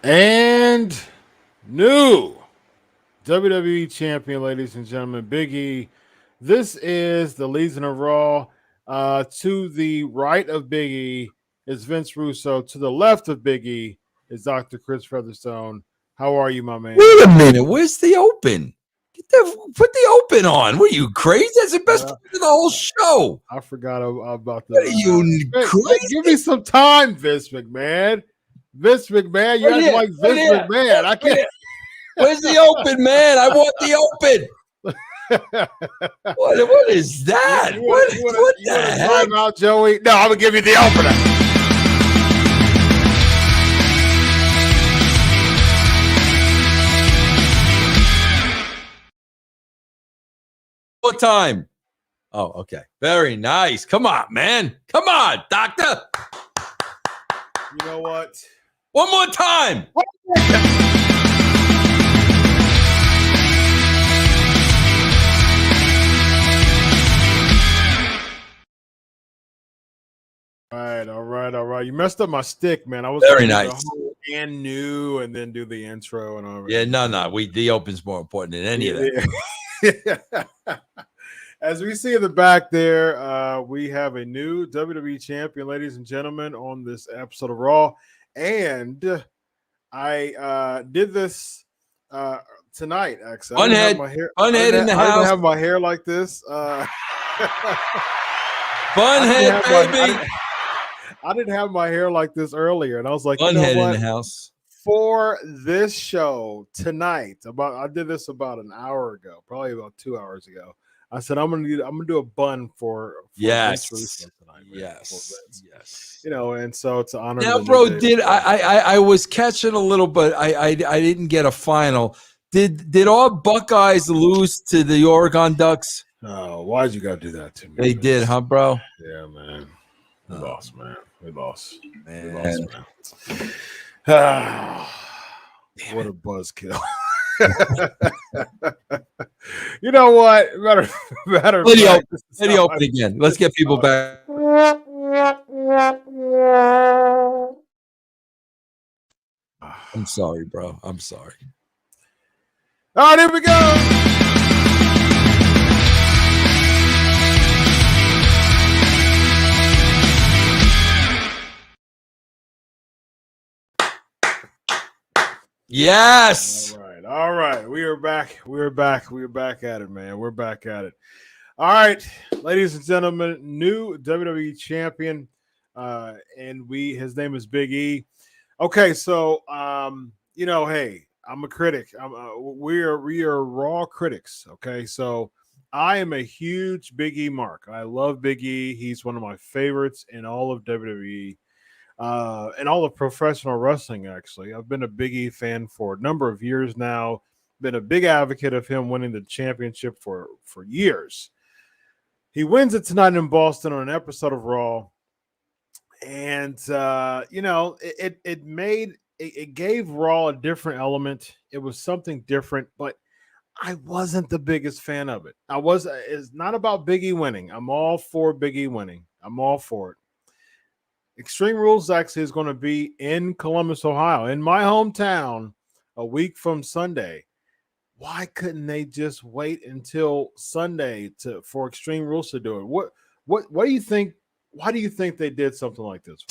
And new WWE champion, ladies and gentlemen, Big E. This is the Legion of Raw. To the right of Big E is Vince Russo. To the left of Big E is Dr. Chris Featherstone. How are you, my man? Wait a minute. Where's the open? Put the open on. What are you, crazy? That's the best part of the whole show. I forgot about the. What are you, crazy? Give me some time, Vince McMahon. Vince McMahon, you act like Vince McMahon. I can't. Where's the open, man? I want the open. What is that? What the heck? Time out, Joey. No, I'm gonna give you the opener. What time? Oh, okay. Very nice. Come on, man. Come on, doctor. You know what? One more time. All right. You messed up my stick, man. I was very nice. And new, and then do the intro and all. Yeah, no. The open's more important than any of that. Yeah. As we see in the back there, we have a new WWE champion, ladies and gentlemen, on this episode of Raw. And I did this tonight, actually. Unhead in the house. I didn't have my hair like this. Bunhead, baby. I didn't have my hair like this earlier. And I was like, Bunhead in the house. For this show tonight, I did this about an hour ago, probably about 2 hours ago. I said I'm gonna do a bun for yes, tonight, yes. You know, and so it's an honor. Now, bro, I was catching a little, but I didn't get a final. Did all Buckeyes lose to the Oregon Ducks? Oh, why'd you gotta do that to me? They did, huh, bro? Yeah, man. We lost, man. We lost, man. What a buzzkill. You know what? Better. Let it open again. Let's get people back. I'm sorry, bro. I'm sorry. All right, here we go. Yes. All right. We are back. We're back at it, man. We're back at it. All right, ladies and gentlemen, new WWE champion, and his name is Big E. Okay, so hey, I'm a critic. We are Raw critics. Okay, so I am a huge Big E mark. I love Big E. He's one of my favorites in all of WWE. And all of professional wrestling, actually. I've been a Big E fan for a number of years now. Been a big advocate of him winning the championship for years. He wins it tonight in Boston on an episode of Raw. And, it gave Raw a different element. It was something different, but I wasn't the biggest fan of it. It's not about Big E winning. I'm all for Big E winning. I'm all for it. Extreme Rules actually is going to be in Columbus, Ohio, in my hometown, a week from Sunday. Why couldn't they just wait until Sunday for Extreme Rules to do it? What do you think? Why do you think they did something like this?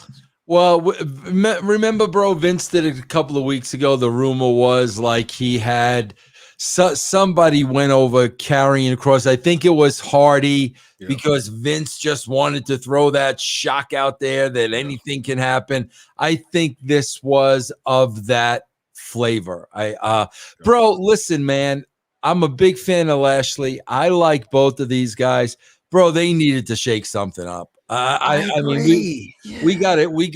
Well, remember, bro, Vince did it a couple of weeks ago. The rumor was like he had somebody went over carrying across. I think it was Hardy. Yeah. Because Vince just wanted to throw that shock out there that anything can happen. I think this was of that flavor. Bro, listen, man, I'm a big fan of Lashley. I like both of these guys. Bro, they needed to shake something up. I mean, we got it. We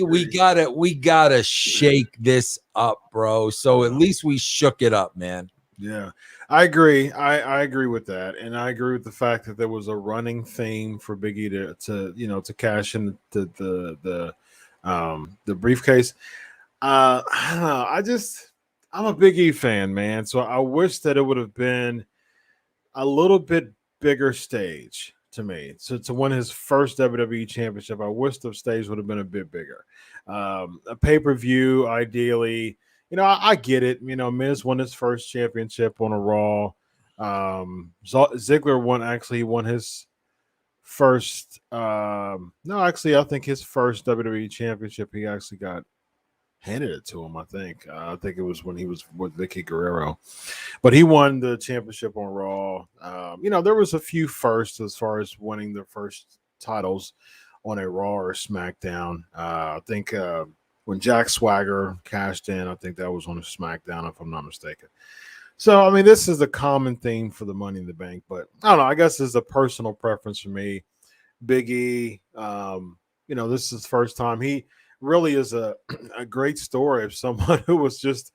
gotta shake this up, bro. So at least we shook it up, man. Yeah, I agree. I agree with that, and I agree with the fact that there was a running theme for Big E to cash in the briefcase. I don't know. I'm a Big E fan, man. So I wish that it would have been a little bit bigger stage to me. So to win his first WWE championship, I wish the stage would have been a bit bigger. A pay-per-view, ideally. I get it. Miz won his first championship on a Raw. Ziggler won his first. No, actually, I think his first WWE championship he actually got handed it to him. I think it was when he was with Vicky Guerrero, but he won the championship on Raw. There was a few firsts as far as winning the first titles on a Raw or SmackDown. I think when Jack Swagger cashed in, I think that was on a SmackDown, if I'm not mistaken. So, this is a common theme for the Money in the Bank, but I don't know. I guess it's a personal preference for me. Big E, this is his first time. He really is a great story of someone who was just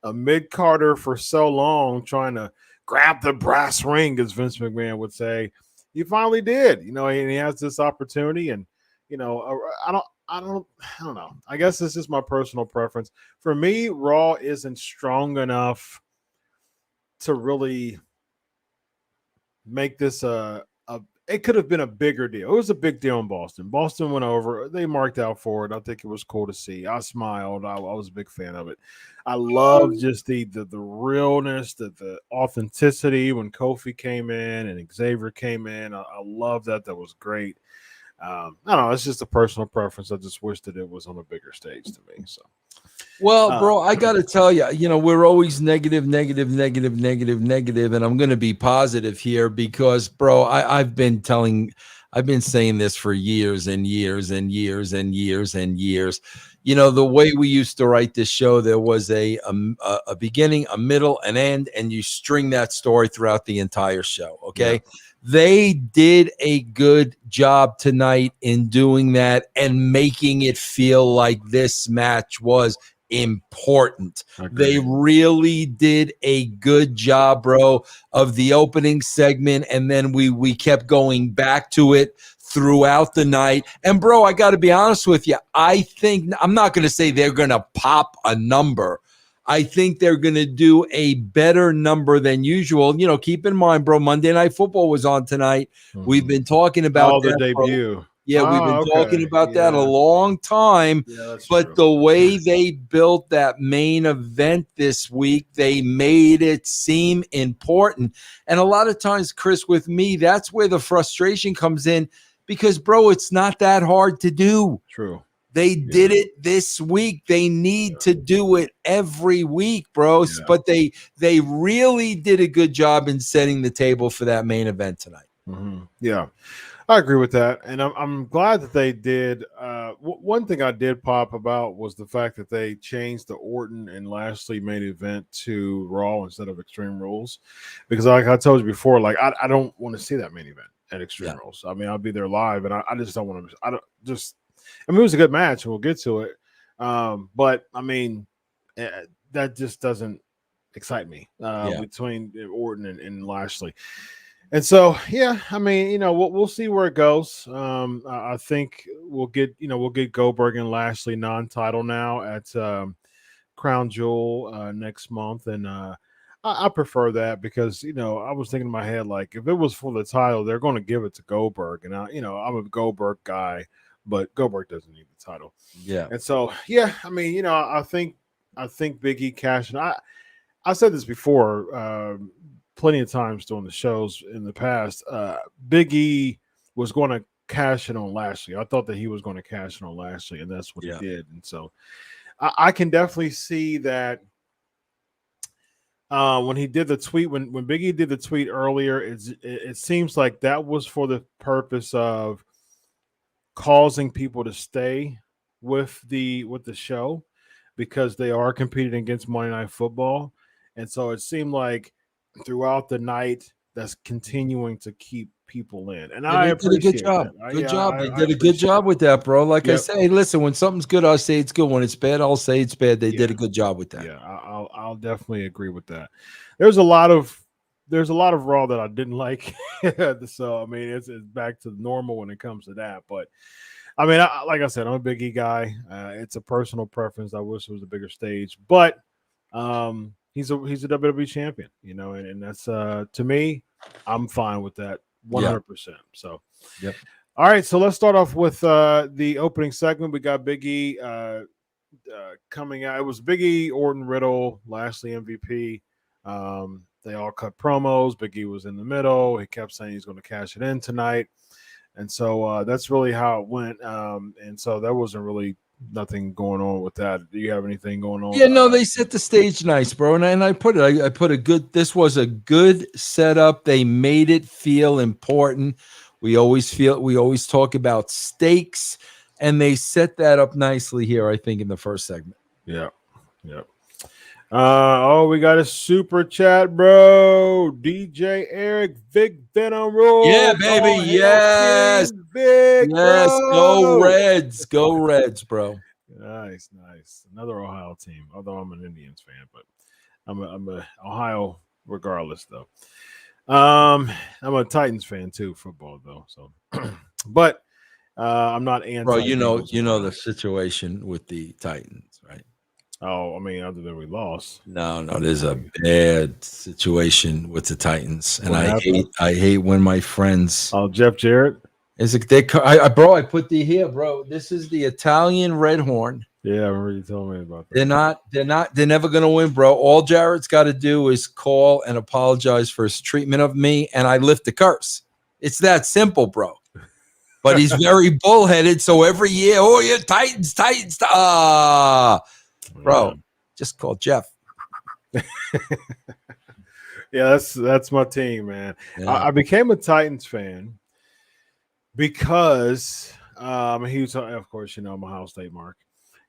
a mid-carder for so long trying to grab the brass ring, as Vince McMahon would say. He finally did, and he has this opportunity. And, I don't know. I guess this is my personal preference. For me, Raw isn't strong enough to really make this it could have been a bigger deal. It was a big deal in Boston. Boston went over. They marked out for it. I think it was cool to see. I smiled. I was a big fan of it. I love just the realness, the authenticity when Kofi came in and Xavier came in. I love that. That was great. I don't know. It's just a personal preference. I just wish that it was on a bigger stage to me. So. Well, bro, I got to tell you, we're always negative, and I'm going to be positive here because, bro, I've been saying this for years and years and years and years and years. The way we used to write this show, there was a beginning, a middle, an end, and you string that story throughout the entire show, okay? Yeah. They did a good job tonight in doing that and making it feel like this match was important. They really did a good job, bro, of the opening segment, and then we kept going back to it throughout the night. And bro, I got to be honest with you, I think I'm not going to say they're going to pop a number. I think they're going to do a better number than usual. Keep in mind, bro, Monday Night Football was on tonight. Mm-hmm. We've been talking about the debut. Bro. Yeah, we've been talking about that a long time, but true. The way they built that main event this week, they made it seem important. And a lot of times, Chris, with me, that's where the frustration comes in because, bro, it's not that hard to do. True. They did it this week. They need to do it every week, bro. Yeah. But they really did a good job in setting the table for that main event tonight. Mm-hmm. Yeah. I agree with that, and I'm glad that they did. One thing I did pop about was the fact that they changed the Orton and Lashley main event to Raw instead of Extreme Rules, because like I told you before, like I don't want to see that main event at Extreme Rules. I'll be there live, and I just don't want to. It was a good match, and we'll get to it. But that just doesn't excite me between Orton and Lashley. And so, we'll see where it goes. I think we'll get Goldberg and Lashley non-title now at Crown Jewel next month, and I prefer that because I was thinking in my head, like, if it was for the title, they're going to give it to Goldberg, and I'm a Goldberg guy, but Goldberg doesn't need the title. Yeah, and so I think Big E cashed. I said this before. Plenty of times during the shows in the past, Big E was going to cash in on Lashley. I thought that he was going to cash in on Lashley, and that's what he did. And so I can definitely see that when he did the tweet, when Big E did the tweet earlier, it seems like that was for the purpose of causing people to stay with the show because they are competing against Monday Night Football. And so it seemed like throughout the night that's continuing to keep people in, and I appreciate good job. That. Good job. They did a good job with that, bro. Like I say, listen, when something's good, I'll say it's good. When it's bad, I'll say it's bad. They did a good job with that. Yeah, I'll definitely agree with that. There's a lot of Raw that I didn't like, so it's back to normal when it comes to that. But like I said, I'm a Big E guy. It's a personal preference. I wish it was a bigger stage, but he's a WWE champion, and that's to me, I'm fine with that 100%. So, all right, so let's start off with the opening segment. We got Big E coming out. It was Big E, Orton, Riddle, Lashley, MVP. They all cut promos. Big E was in the middle. He kept saying he's going to cash it in tonight. And so that's really how it went. And so there wasn't really nothing going on with that. Do you have anything going on? Yeah, no, they set the stage nice, bro. And I put it, I put a good, this was a good setup. They made it feel important. We always talk about stakes, and they set that up nicely here, I think, in the first segment. Yeah. Yeah. We got a super chat, bro. DJ Eric, Vic Venom Rule. Yeah, baby. Yes. Vic, yes. bro. Go Reds. Go Reds, bro. Nice. Another Ohio team, although I'm an Indians fan, but I'm a Ohio regardless, though. I'm a Titans fan too, football though. So, but I'm not anti. Bro, you know the situation with the Titans, right? Oh, I mean, other than we lost. No, there's a bad situation with the Titans, and I hate when my friends. Oh, Jeff Jarrett. Is it I put the here, bro. This is the Italian Red Horn. Yeah, I remember you told me about that. They're never gonna win, bro. All Jarrett's got to do is call and apologize for his treatment of me, and I lift the curse. It's that simple, bro. But he's very bullheaded, so every year, oh yeah, Titans. Bro, just call Jeff. Yeah, that's my team, man. Yeah. I became a Titans fan because he was, of course, I'm Ohio State mark,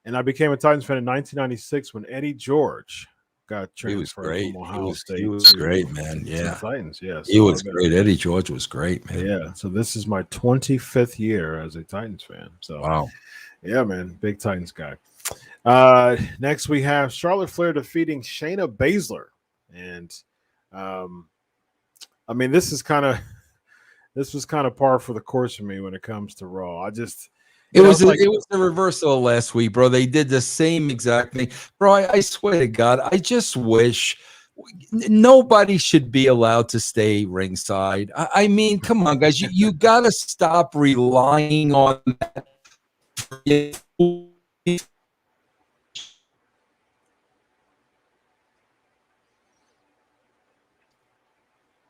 and I became a Titans fan in 1996 when Eddie George got transferred from Ohio State. He was great, man. Yeah, Titans. Yes, he was great. Eddie George was great, man. Yeah. So this is my 25th year as a Titans fan. So wow. Yeah, man, big Titans guy. Next we have Charlotte Flair defeating Shayna Basler, and I mean this was kind of par for the course for me when it comes to Raw. It was the reversal of last week, bro. They did the same exact thing, bro. I swear to God, I just wish nobody should be allowed to stay ringside. I mean, come on, guys, you got to stop relying on that.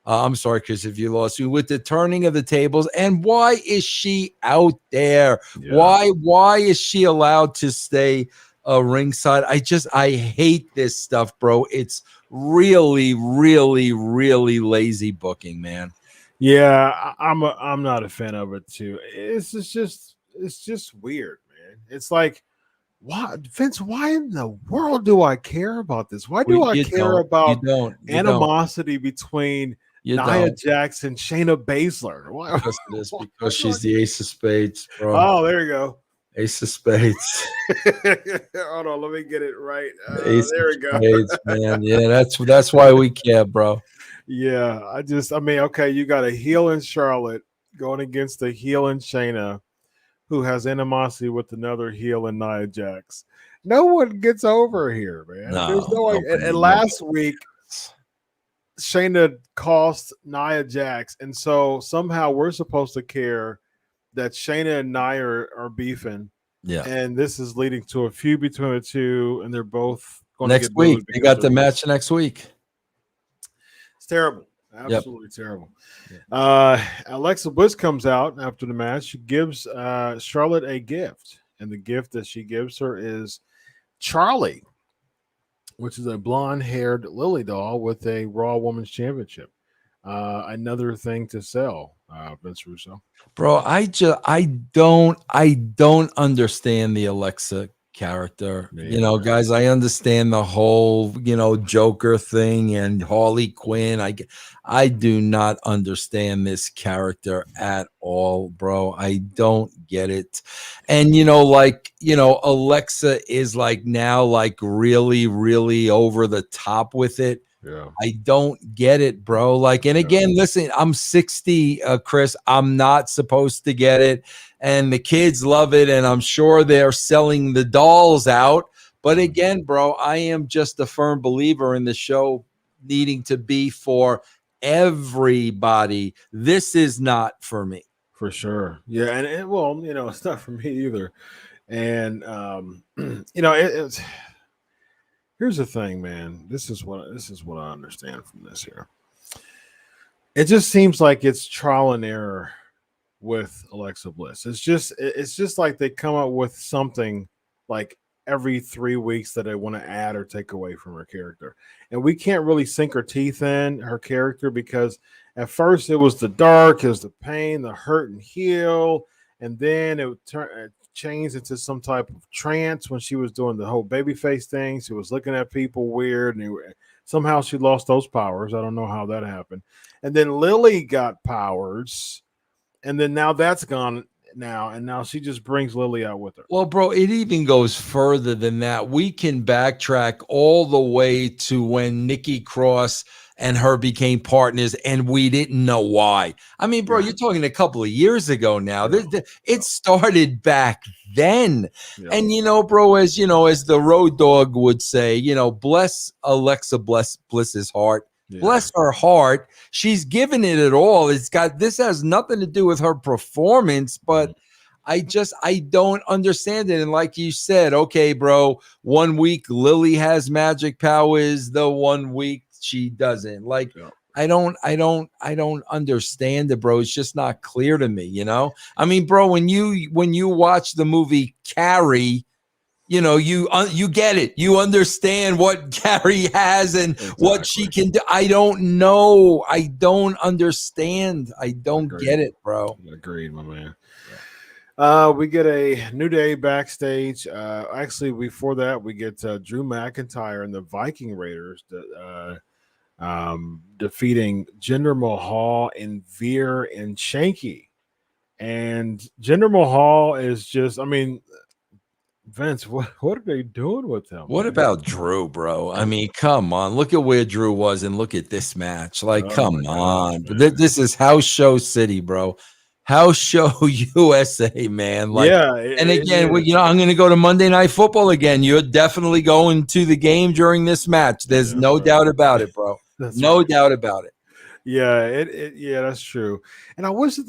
I'm sorry, because if you lost me with the turning of the tables, and why is she out there? Yeah. Why is she allowed to stay ringside? I hate this stuff, bro. It's really, really, really lazy booking, man. Yeah, I'm not a fan of it too. It's just weird, man. It's like, why, Vince? Why in the world do I care about this? Why do I care about animosity between Nia Jax and Shayna Basler? Why? Because she's the ace of spades, bro. Oh, there you go. Ace of spades. Hold on, let me get it right. There we go. Spades, man. Yeah, that's why we care, bro. Yeah, I mean, okay, you got a heel in Charlotte going against a heel in Shayna, who has animosity with another heel in Nia Jax. No one gets over here, man. There's no way. And last week, Shayna cost Nia Jax, and so somehow we're supposed to care that Shayna and Nia are beefing. Yeah, and this is leading to a feud between the two, and they're both going next week. They got the match next week. It's terrible, absolutely terrible. Alexa Bliss comes out after the match. She gives Charlotte a gift, and the gift that she gives her is Charlie, which is a blonde-haired Lily doll with a Raw Women's Championship. Another thing to sell, Vince Russo. Bro, I don't understand the Alexa character. Guys, I understand the whole, Joker thing and Harley Quinn. I do not understand this character at all, bro. I don't get it. And Alexa is now really, really over the top with it. Yeah. I don't get it, bro. And again, listen, I'm 60, Chris. I'm not supposed to get it. And the kids love it. And I'm sure they're selling the dolls out. But again, bro, I am just a firm believer in the show needing to be for everybody. This is not for me. For sure. Yeah. And well, it's not for me either. And you know, it's here's the thing, man. This is what I understand from this here. It just seems like it's trial and error with Alexa Bliss. It's just like they come up with something like every 3 weeks that they want to add or take away from her character. And we can't really sink our teeth in her character because at first it was the dark, it was the pain, the hurt and heal, and then it changed into some type of trance when she was doing the whole babyface thing. She was looking at people weird, and somehow she lost those powers. I don't know how that happened. And then Lily got powers, and then now that's gone now, and now she just brings Lily out with her. Well, bro, it even goes further than that. We can backtrack all the way to when Nikki Cross and her became partners, and we didn't know why. I mean, bro, you're talking a couple of years ago now. It started back then. And, you know, bro, as the Road Dogg would say, you know, bless Alexa Bliss's heart. Bless her heart. She's given it all. This has nothing to do with her performance, but I don't understand it. And like you said, okay, bro, 1 week Lily has magic powers, the 1 week she doesn't. Like, I don't understand it, bro. It's just not clear to me, you know? I mean, bro, when you watch the movie Carrie, you know, you get it. You understand what Carrie has and what she can do. I don't know. I don't understand. I don't get it, bro. Agreed, my man. We get a New Day backstage. Actually, before that, we get Drew McIntyre and the Viking Raiders defeating Jinder Mahal and Veer and Shanky. And Jinder Mahal is just, I mean, Vince, what are they doing with him? What about Drew, bro? I mean, come on. Look at where Drew was and look at this match. Like, come on. This is House Show City, bro. House Show USA, man. Like, and again, you know, I'm going to go to Monday Night Football again. You're definitely going to the game during this match. There's no doubt about it, bro. No doubt about it. Yeah, that's true. And I wish that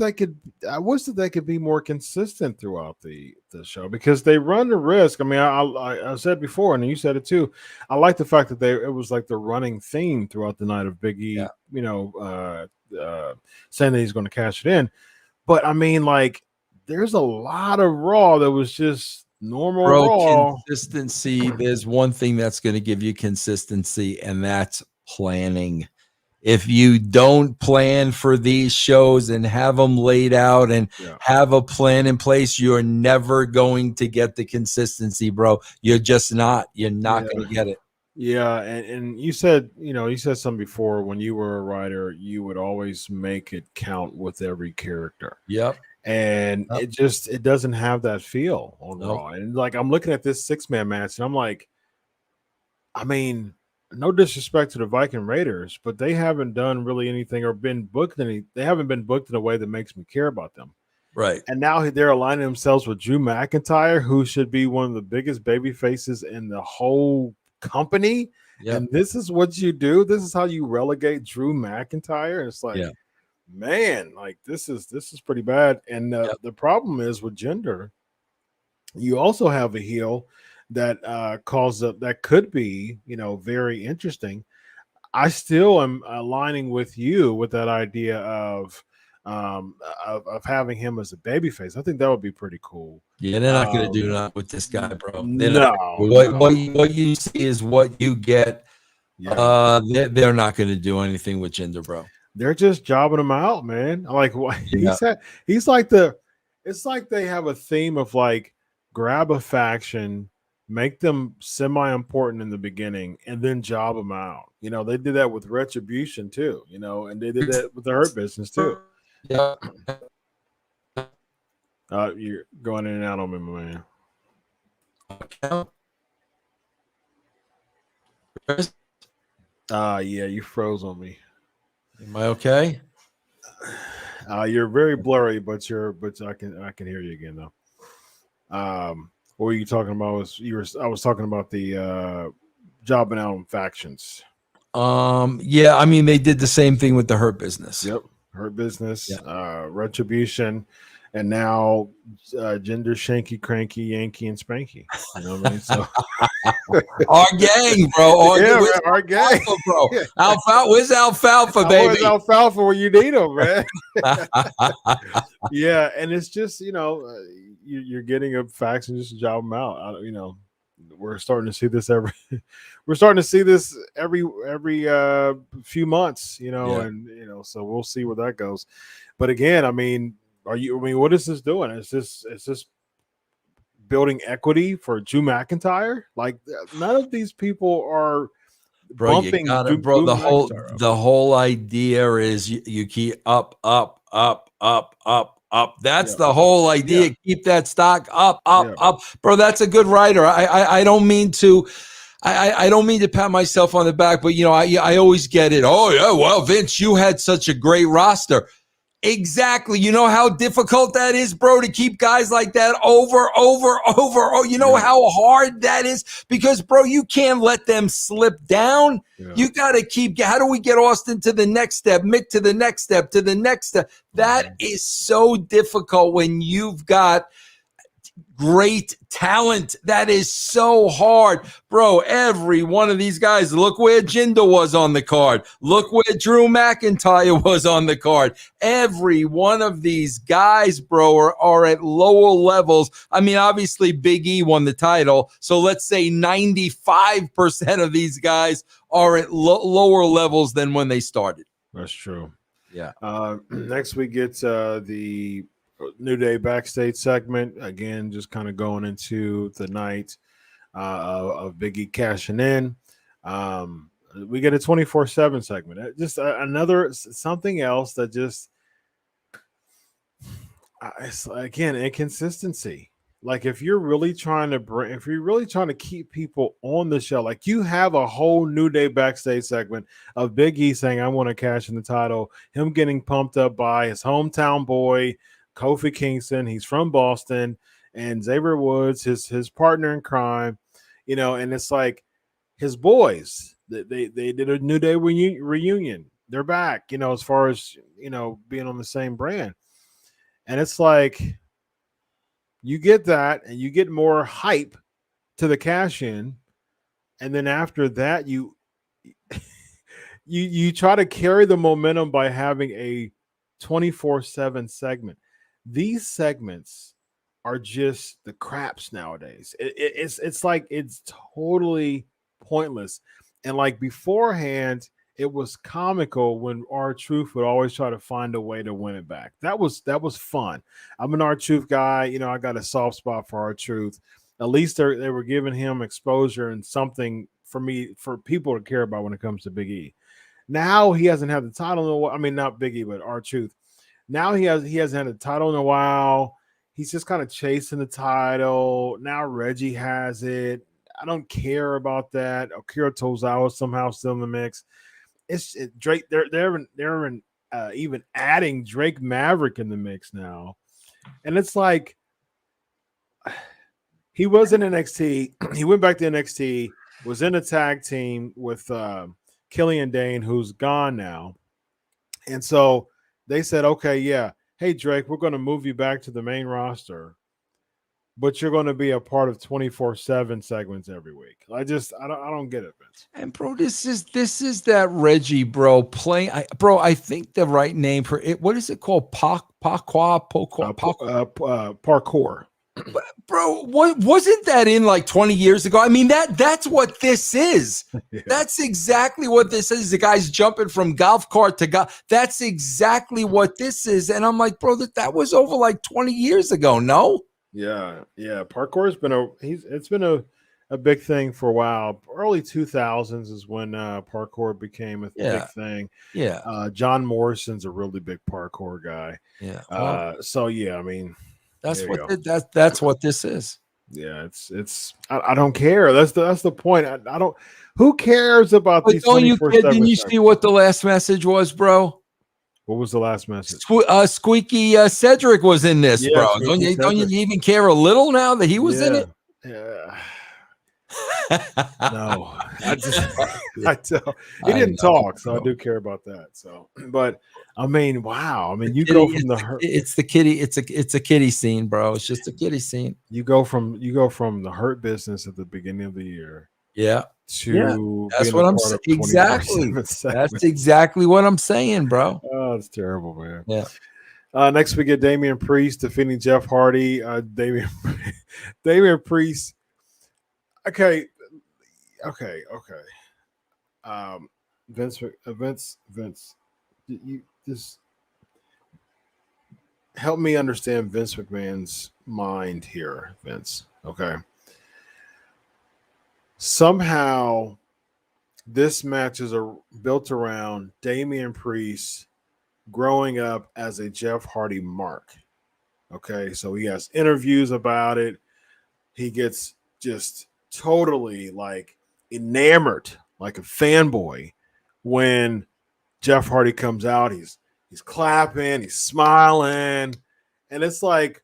they could be more consistent throughout the show because they run the risk. I mean, I said before, and you said it too. I like the fact that it was like the running theme throughout the night of Big E, you know, saying that he's going to cash it in. But I mean, like, there's a lot of Raw that was just normal Raw. Consistency. There's one thing that's going to give you consistency, and that's planning. If you don't plan for these shows and have them laid out and have a plan in place, you're never going to get the consistency, bro. You're just not. You're not going to get it. Yeah, and you said something before, when you were a writer, you would always make it count with every character. Yep. And it doesn't have that feel on Raw. And like, I'm looking at this 6-man match and I'm like, I mean, no disrespect to the Viking Raiders, but they haven't done really anything or been booked they haven't been booked in a way that makes me care about them. Right. And now they're aligning themselves with Drew McIntyre, who should be one of the biggest baby faces in the whole company. Yep. And this is what you do. This is how you relegate Drew McIntyre. And it's like, man, like this is pretty bad. And the problem is with Jinder, you also have a heel that that could be, you know, very interesting. I still am aligning with you with that idea of having him as a babyface. I think that would be pretty cool. Yeah, they're not going to do that with this guy, bro. No. What you see is what you get. Yeah. They're not going to do anything with Jinder, bro. They're just jobbing him out, man. Like he's like it's like they have a theme of like, grab a faction, make them semi-important in the beginning, and then job them out. You know, they did that with Retribution too, you know, and they did that with the Hurt Business too. Yeah. You're going in and out on me, my man. Yeah, you froze on me. Am I okay? You're very blurry, but I can hear you again though. What were you talking about? I was talking about the jobbing out on factions. Yeah, I mean, they did the same thing with the Hurt Business. Yep, Hurt Business, Retribution, and now gender shanky, cranky, Yankee, and Spanky. You know what I mean? So our gang, bro. yeah, man, our gang, Alfalfa, bro. Alfalfa, where's Alfalfa, baby? Where's Alfalfa when you need him, man? Yeah, and it's just you're getting a fax and just job them out. We're starting to see this every few months, and so we'll see where that goes. But again, what is this doing? Is this building equity for Drew McIntyre? Like, none of these people are bumping Drew McIntyre up. The whole idea is you keep up. That's the whole idea. Yeah. Keep that stock up. Bro, that's a good writer. I don't mean to I don't mean to pat myself on the back, but I always get it. Oh yeah, well, Vince, you had such a great roster. Exactly. You know how difficult that is, bro, to keep guys like that over. Oh, you know how hard that is? Because, bro, you can't let them slip down. Yeah. You got to keep. How do we get Austin to the next step, Mick to the next step, to the next step? That is so difficult when you've got great talent. That is so hard, bro. Every one of these guys, look where Jinder was on the card. Look where Drew McIntyre was on the card. Every one of these guys, bro, are at lower levels. I mean, obviously Big E won the title, so let's say 95% of these guys are at lower levels than when they started. That's true. Yeah. Next we get the New Day backstage segment, again, just kind of going into the night of Big E cashing in. We get a 24/7 segment. Just another something else that just it's, again, inconsistency. Like, if you're really trying to keep people on the show, like, you have a whole New Day backstage segment of Big E saying, I want to cash in the title, him getting pumped up by his hometown boy, Kofi Kingston. He's from Boston, and Xavier Woods, his partner in crime, and it's like his boys. They did a New Day reunion. They're back, as far as being on the same brand, and it's like you get that, and you get more hype to the cash in, and then after that, you try to carry the momentum by having a 24/7 segment. These segments are just the craps nowadays. It's like it's totally pointless. And like beforehand, it was comical when R-Truth would always try to find a way to win it back. That was fun. I'm an R-Truth guy. I got a soft spot for R-Truth. At least they were giving him exposure and something for people to care about when it comes to Big E. Now he hasn't had the title. I mean, not Big E, but R-Truth. Now he hasn't had a title in a while. He's just kind of chasing the title. Now Reggie has it. I don't care about that. Akira Tozawa somehow still in the mix. It's Drake. They're even adding Drake Maverick in the mix now, and it's like he was in NXT. He went back to NXT. Was in a tag team with Killian Dane, who's gone now, and so they said, okay, yeah, hey, Drake, we're going to move you back to the main roster, but you're going to be a part of 24/7 segments every week. I don't get it, Vince. And bro, this is that Reggie, bro, playing. I think the right name for it. What is it called? Parkour. But bro, what wasn't that in like 20 years ago? I mean, that's what this is. Yeah. That's exactly what this is. The guy's jumping from golf cart to golf. That's exactly what this is. And I'm like, bro, that was over like 20 years ago. No. Yeah. Parkour has been it's been a big thing for a while. Early 2000s is when parkour became a big thing. Yeah. John Morrison's a really big parkour guy. Yeah. So yeah, I mean, that's what this is. Yeah, it's I don't care. That's the point. I don't. Who cares about these? Don't you kid? Didn't you see what the last message was, bro? What was the last message? Squeaky Cedric was in this, bro. Don't you even care a little now that he was in it? Yeah. No, I don't. He didn't talk, so I do care about that. So, but I mean, wow. I mean, you Kitty, go from the hurt. it's the kitty. It's a kitty scene, bro. It's just a kitty scene. You go from the hurt business at the beginning of the year. Yeah. To That's being what a I'm part saying. of 24/7 Exactly. segment. That's exactly what I'm saying, bro. Oh, it's terrible, man. Yeah. Next we get Damien Priest defeating Jeff Hardy. Damien Priest. Okay. Vince. You just help me understand Vince McMahon's mind here, Vince. Okay. Somehow, this match is built around Damien Priest growing up as a Jeff Hardy mark. Okay, so he has interviews about it. He gets just totally like enamored, like a fanboy, when Jeff Hardy comes out. He's clapping, he's smiling, and it's like,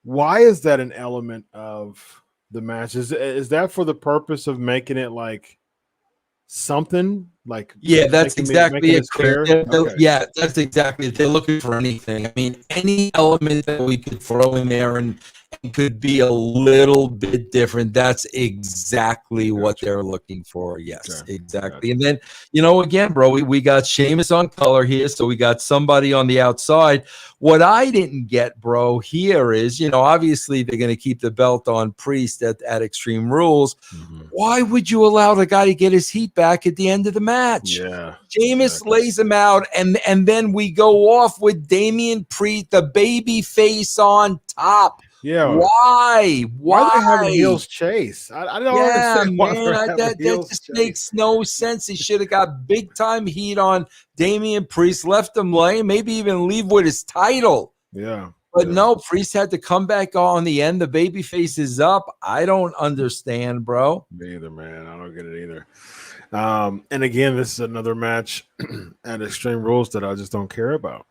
why is that an element of the match? Is that for the purpose of making it like something like that's exactly it, Chris. Okay. Yeah, that's exactly it. They're looking for anything. I mean, any element that we could throw in there and could be a little bit different. That's exactly what they're looking for. Yes, exactly. And then, again, bro, we got Sheamus on color here, so we got somebody on the outside. What I didn't get, bro, here is, obviously they're going to keep the belt on Priest at Extreme Rules. Mm-hmm. Why would you allow the guy to get his heat back at the end of the match? Yeah. Sheamus lays him out, and then we go off with Damien Priest, the baby face on top. Yeah. Why are they having heels chase? I don't understand why that just makes no sense. He should have got big time heat on Damien Priest, left him lay, maybe even leave with his title. Yeah. But no, Priest had to come back on the end. The baby face is up. I don't understand, bro. Me either, man. I don't get it either. And again, this is another match at Extreme Rules that I just don't care about.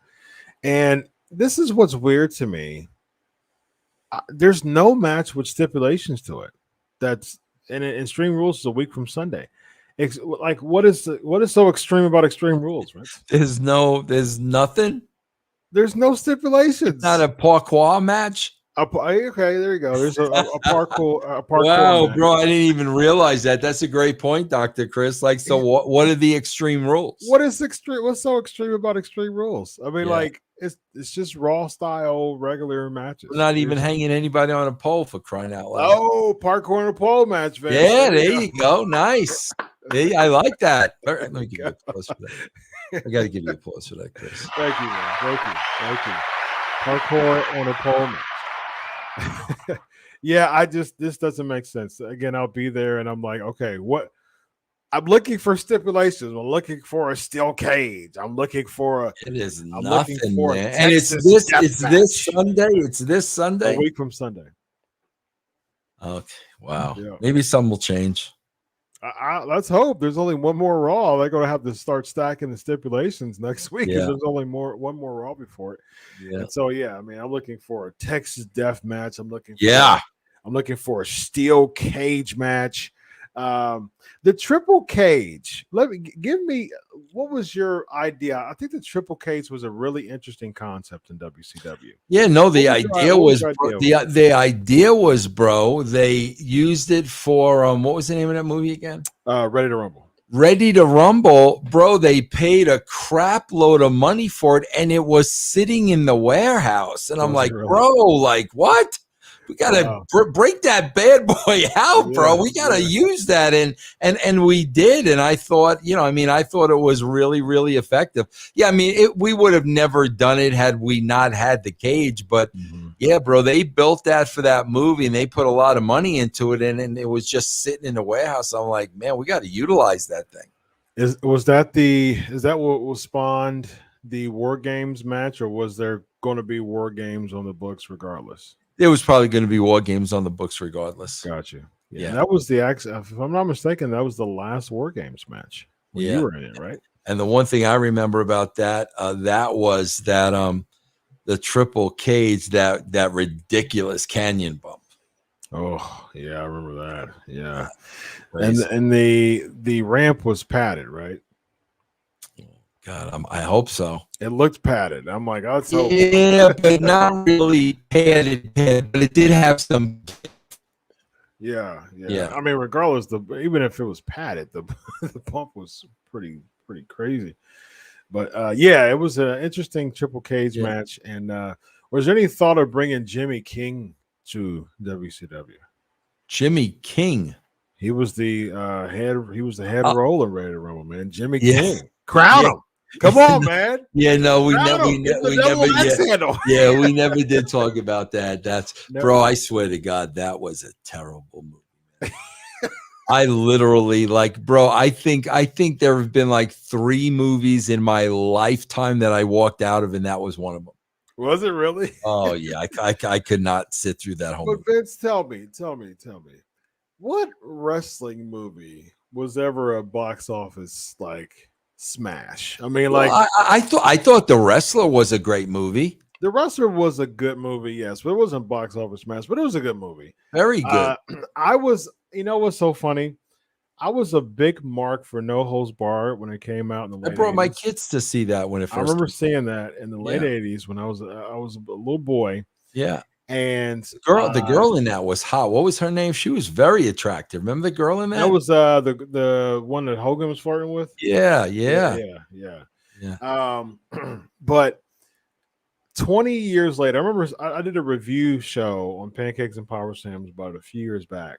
And this is what's weird to me. There's no match with stipulations to it. That's and Extreme Rules is a week from Sunday. Like, what is so extreme about Extreme Rules, right? There's nothing. There's no stipulations. It's not a parkour match. Okay, there you go. There's a parkour. Wow, match. bro, I didn't even realize that. That's a great point, Dr. Chris. Like, so what are the Extreme Rules? What's so extreme about Extreme Rules? I mean, like, it's just Raw style regular matches. We're not even hanging anybody on a pole, for crying out loud. Oh, parkour and a pole match, man. Yeah, there you go. Nice. Hey, I like that. All right, let me give you applause for that. I got to give you applause for that, Chris. Thank you, man. Thank you. Parkour on a pole match. Yeah, this doesn't make sense. Again, I'll be there and I'm like, okay, what? I'm looking for stipulations. I'm looking for a steel cage. I'm looking for a. It is I'm nothing, looking for man. And it's this Sunday. It's this Sunday. A week from Sunday. Okay. Wow. Yeah. Maybe something will change. Let's hope. There's only one more Raw. They're going to have to start stacking the stipulations next week because there's only one more Raw before it. Yeah. And so I mean, I'm looking for a Texas Death match. I'm looking for a steel cage match. The triple cage. Give me what was your idea? I think the triple cage was a really interesting concept in WCW. Yeah, no, the idea was, bro, they used it for what was the name of that movie again? Ready to Rumble. Ready to Rumble, bro. They paid a crap load of money for it, and it was sitting in the warehouse. And I'm like, bro, like what? We gotta break that bad boy out, bro. We gotta use that, and we did. And I thought, I thought it was really, really effective. Yeah, I mean, we would have never done it had we not had the cage. But yeah, bro, they built that for that movie, and they put a lot of money into it, and it was just sitting in the warehouse. I'm like, man, we got to utilize that thing. Is that what spawned the War Games match, or was there going to be War Games on the books regardless? There was probably going to be War Games on the books regardless. Got you. Yeah. That was if I'm not mistaken, that was the last War Games match when you were in it, right? And the one thing I remember about that, was that the triple cage, that ridiculous canyon bump. Oh yeah, I remember that. Yeah, and the ramp was padded, right? God, I hope so. It looked padded. I'm like, let's hope. Yeah, but not really padded, but it did have some. Yeah. Yeah. I mean, regardless, even if it was padded, the the bump was pretty crazy. But yeah, it was an interesting triple cage Yeah. match. And was there any thought of bringing Jimmy King to WCW? Jimmy King. He was the head. He was the head Uh, roller Ready to Rumble, man. Jimmy Yeah. King, crown Yeah. him. Come on, man. Yeah, no, we Crown never, him. Get the we double never, axe handle. yeah, we never did talk about that. That's Never. bro. I swear to God, that was a terrible movie. Man. I literally bro. I think there have been like 3 movies in my lifetime that I walked out of, and that was one of them. Was it really? Oh yeah, I could not sit through that whole But movie. Vince, tell me, what wrestling movie was ever a box office smash? I mean, Well, I thought The Wrestler was a great movie. The Wrestler was a good movie, yes, but it wasn't box office smash, but it was a good movie. Very good. I was, you know, what's so funny? I was a big mark for No Holds Barred when it came out in the I late brought 80s. my kids to see that when it first. I remember seeing that in the late Yeah. 80s when I was a little boy. Yeah. And The girl in that was hot. What was her name? She was very attractive. Remember the girl in that? that was the one that Hogan was flirting with. Yeah. But 20 years later, I remember I did a review show on Pancakes and Power Slams about a few years back,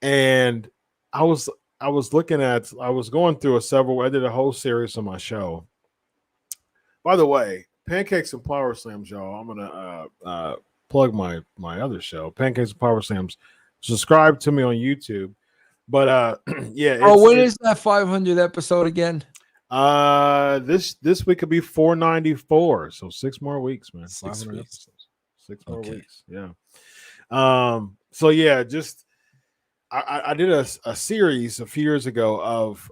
and I was going through I did a whole series on my show. By the way, Pancakes and Power Slams, y'all. I'm gonna plug my other show, Pancakes and Power Slams. Subscribe to me on YouTube. But yeah. When is that 500 episode again? This week could be 494. So 6 more weeks, man. 6 weeks. Episodes. 6 more weeks. Yeah. So yeah, just I did a series a few years ago of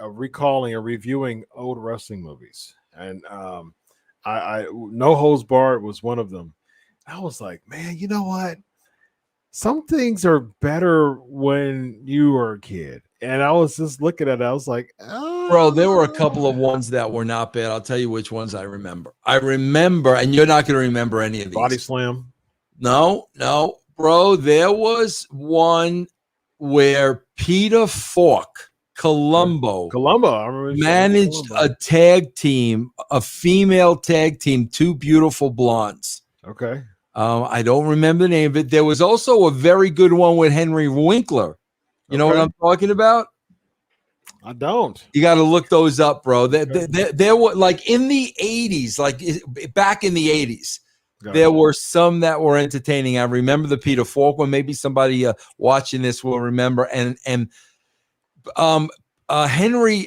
recalling or reviewing old wrestling movies, and I No Holds Barred was one of them. I was like, man, you know what? Some things are better when you were a kid. And I was just looking at it. I was like, oh. Bro, there were a couple of ones that were not bad. I'll tell you which ones I remember. And you're not going to remember any of these. Body Slam. No, bro. There was one where Peter Falk, Columbo, I remember managed a tag team, a female tag team, 2 beautiful blondes. Okay. I don't remember the name of it. There was also a very good one with Henry Winkler. You know what I'm talking about? I don't. You got to look those up, bro. There were like in the 80s, back in the 80s, there were some that were entertaining. I remember the Peter Falk one. Maybe somebody watching this will remember. And Henry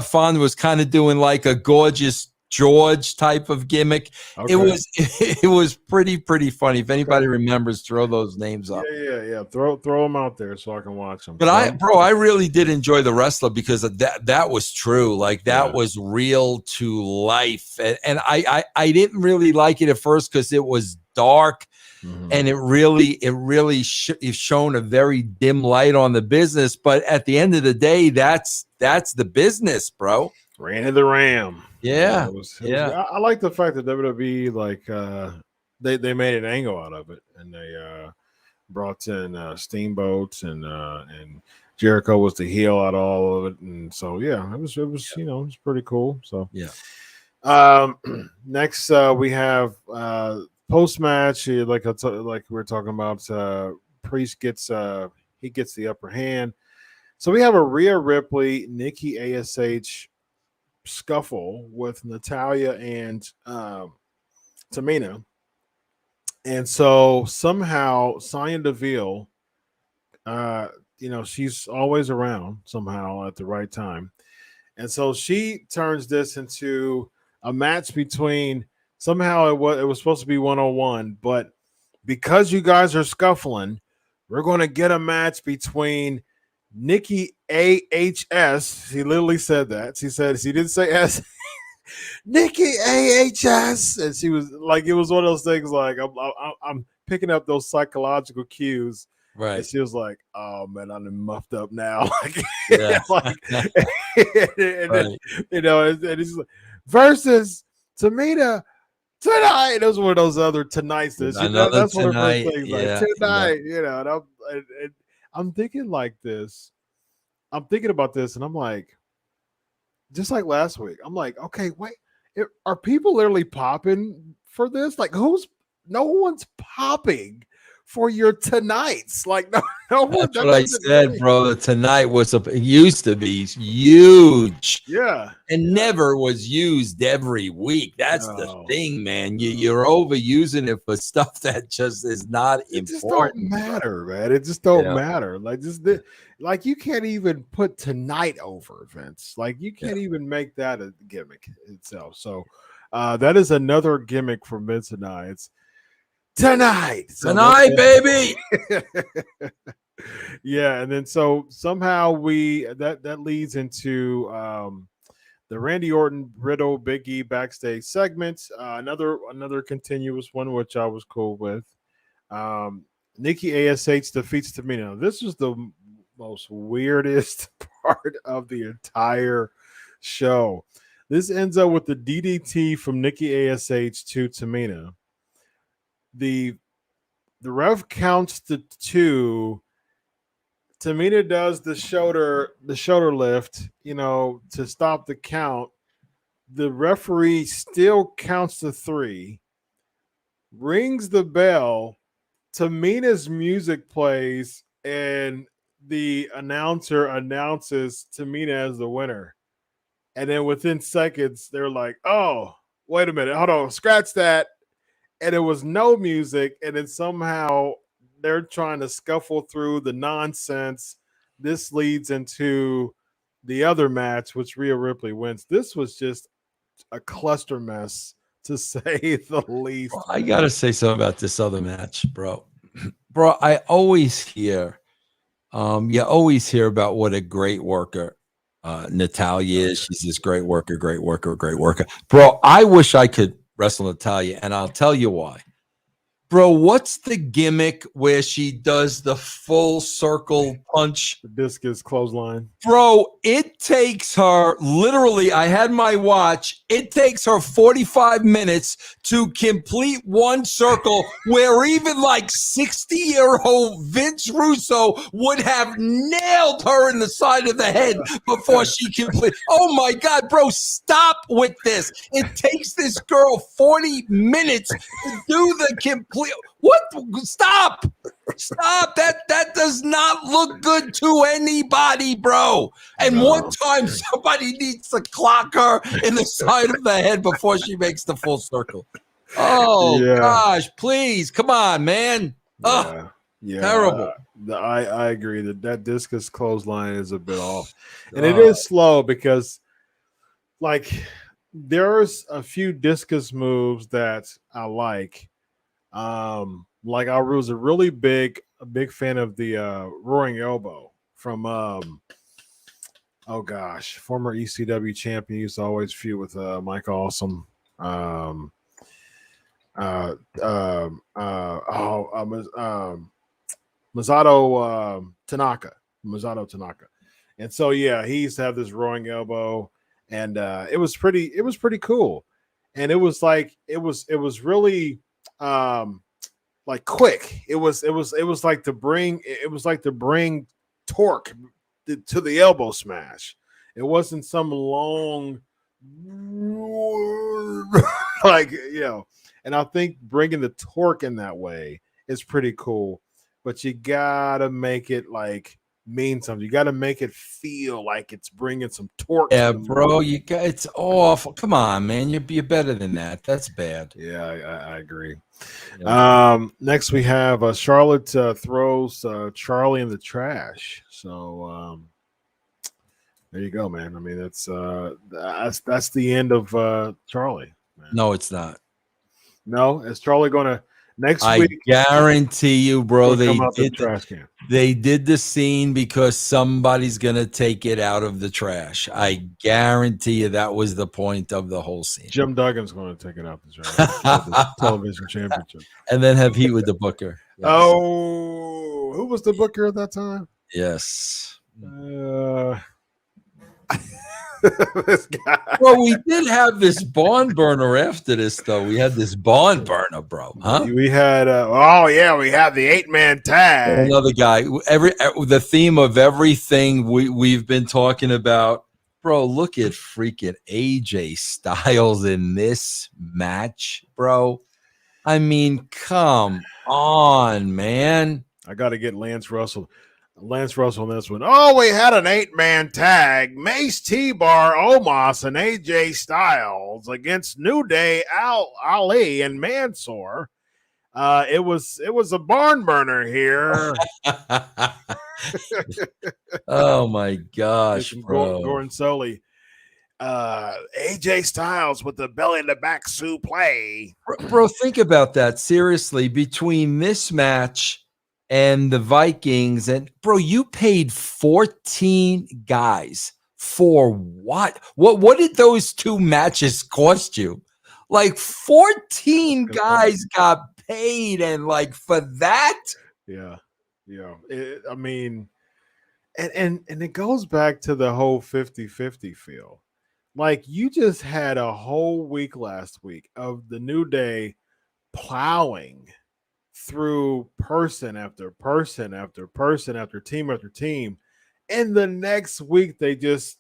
Fonda was kind of doing like a Gorgeous George type of gimmick. Okay. It was pretty funny. If anybody remembers, throw those names up. Yeah. Throw them out there so I can watch them. But I really did enjoy The Wrestler because of that was true. Like that was real to life. And I didn't really like it at first because it was dark. Mm-hmm. And it really shone a very dim light on the business. But at the end of the day, that's the business, bro. Ran the Ram. Yeah. I like the fact that WWE they made an angle out of it, and they brought in Steamboat and Jericho was the heel out of all of it, and so it was it was pretty cool. So next we have post match like we were talking about. Priest gets the upper hand, so we have a Rhea Ripley, Nikki ASH scuffle with Natalya and Tamina, and so somehow Sonya Deville, she's always around somehow at the right time, and so she turns this into a match between somehow it was supposed to be 101, but because you guys are scuffling, we're going to get a match between Nikki AHS. She literally said that. She didn't say S. Nikki AHS, and she was like, it was one of those things. Like I'm picking up those psychological cues Right. And she was like, "Oh man, I'm muffed up now." Yeah. Like, and then, Right. and it's like, versus Tamina tonight. It was one of those other tonights. Another That's one of her first tonight. things. Like Yeah. tonight, and I'm thinking like this. I'm thinking about this, and I'm like, just like last week. I'm like, okay, wait, are people literally popping for this? Like, no one's popping for your tonights. Like, no one. That's That what I doesn't said, make. bro. Tonight it used to be huge. Yeah, And never was used every week. That's the no. thing, man. You're overusing it for stuff that just is not It just don't important. matter, man. It just don't matter. Like like you can't even put tonight over Vince. Like you can't even make that a gimmick itself. So that is another gimmick for Vince and I. It's tonight. So Tonight, baby. yeah, and then so somehow that leads into the Randy Orton, Riddle, Big E backstage segments. Another continuous one, which I was cool with. Nikki ASH defeats Tamina. This was the most weirdest part of the entire show. This ends up with the DDT from Nikki ASH to Tamina. The ref counts to 2. Tamina does the shoulder lift, to stop the count. The referee still counts to 3, rings the bell. Tamina's music plays, and the announcer announces Tamina as the winner. And then within seconds, they're like, "Oh, wait a minute, hold on, scratch that." And it was no music, and then somehow they're trying to scuffle through the nonsense. This leads into the other match, which Rhea Ripley wins. This was just a cluster mess, to say the least. Well, I gotta say something about this other match, bro. Bro, I always hear, you always hear about what a great worker Natalia is. She's this great worker. Bro, I wish I could wrestle Natalia, and I'll tell you why. Bro, what's the gimmick where she does the full circle punch? The discus clothesline. Bro, it takes her literally, I had my watch, it takes her 45 minutes to complete one circle where even like 60-year-old Vince Russo would have nailed her in the side of the head before she completed. Oh my God, bro, stop with this. It takes this girl 40 minutes to do the complete. What? Stop. That does not look good to anybody, bro. And one time somebody needs to clock her in the side of the head before she makes the full circle. Oh gosh, please. Come on, man. Yeah. Terrible. I agree that discus clothesline is a bit off. And it is slow because like there's a few discus moves that I like. Like I was a big fan of the roaring elbow from former ECW champion. Used to always feud with Mike Awesome. Masato Tanaka. And so he used to have this roaring elbow, and it was pretty cool. And it was really like quick. It was like to bring torque to the elbow smash. It wasn't some long and I think bringing the torque in that way is pretty cool, but you gotta make it like mean something. You gotta make it feel like it's bringing some torque. Yeah, bro, it's awful. Come on, man, you're better than that. That's bad. Yeah, I agree. Next we have Charlotte throws Charlie in the trash. So there you go, man. I mean, that's the end of Charlie. Man. No, it's not. No, is Charlie gonna next week? I guarantee you, bro. They did the scene because somebody's gonna take it out of the trash. I guarantee you that was the point of the whole scene. Jim Duggan's gonna take it out the trash. The television championship, and then have heat with the booker. Yes. Oh, Who was the booker at that time? Yes. This guy. Well, we did have this barn burner after this, though. We had this barn burner, bro. Huh? We had we had the 8-man tag. Another guy. The theme of everything we've been talking about, bro. Look at freaking AJ Styles in this match, bro. I mean, come on, man. I got to get Lance Russell on this one. Oh, we had an 8-man tag. Mace T-Bar, Omos, and AJ Styles against New Day, Ali, and Mansoor. It was a barn burner here. Oh my gosh, bro. Gordon Soley. AJ Styles with the belly in the back suplex. Bro, think about that seriously. Between this match and the Vikings, and bro, you paid 14 guys for what? What did those two matches cost you? Like 14 guys got paid, and like for that? Yeah. I mean, and it goes back to the whole 50-50 feel. Like, you just had a whole week last week of the New Day plowing through person after person after person after team after team. And the next week they're just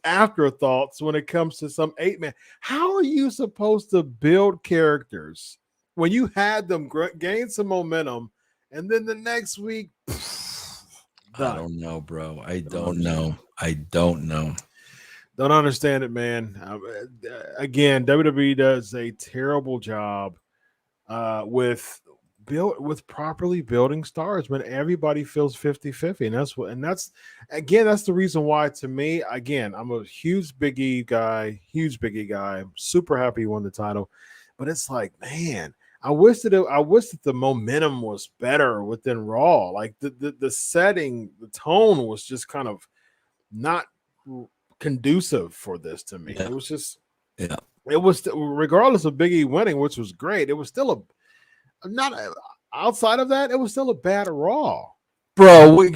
afterthoughts when it comes to some 8-man. How are you supposed to build characters when you had them gain some momentum and then the next week? I don't know, bro. I don't know. Don't understand it, man. Again, WWE does a terrible job with properly building stars when everybody feels 50-50. And that's the reason why, to me, again, I'm a huge Big E guy. I'm super happy he won the title. But it's like, man, I wish that the momentum was better within Raw. Like the setting, the tone was just kind of not conducive for this to me. It was just, it was, regardless of Big E winning, which was great, it was still outside of that, it was still a bad Raw. Bro,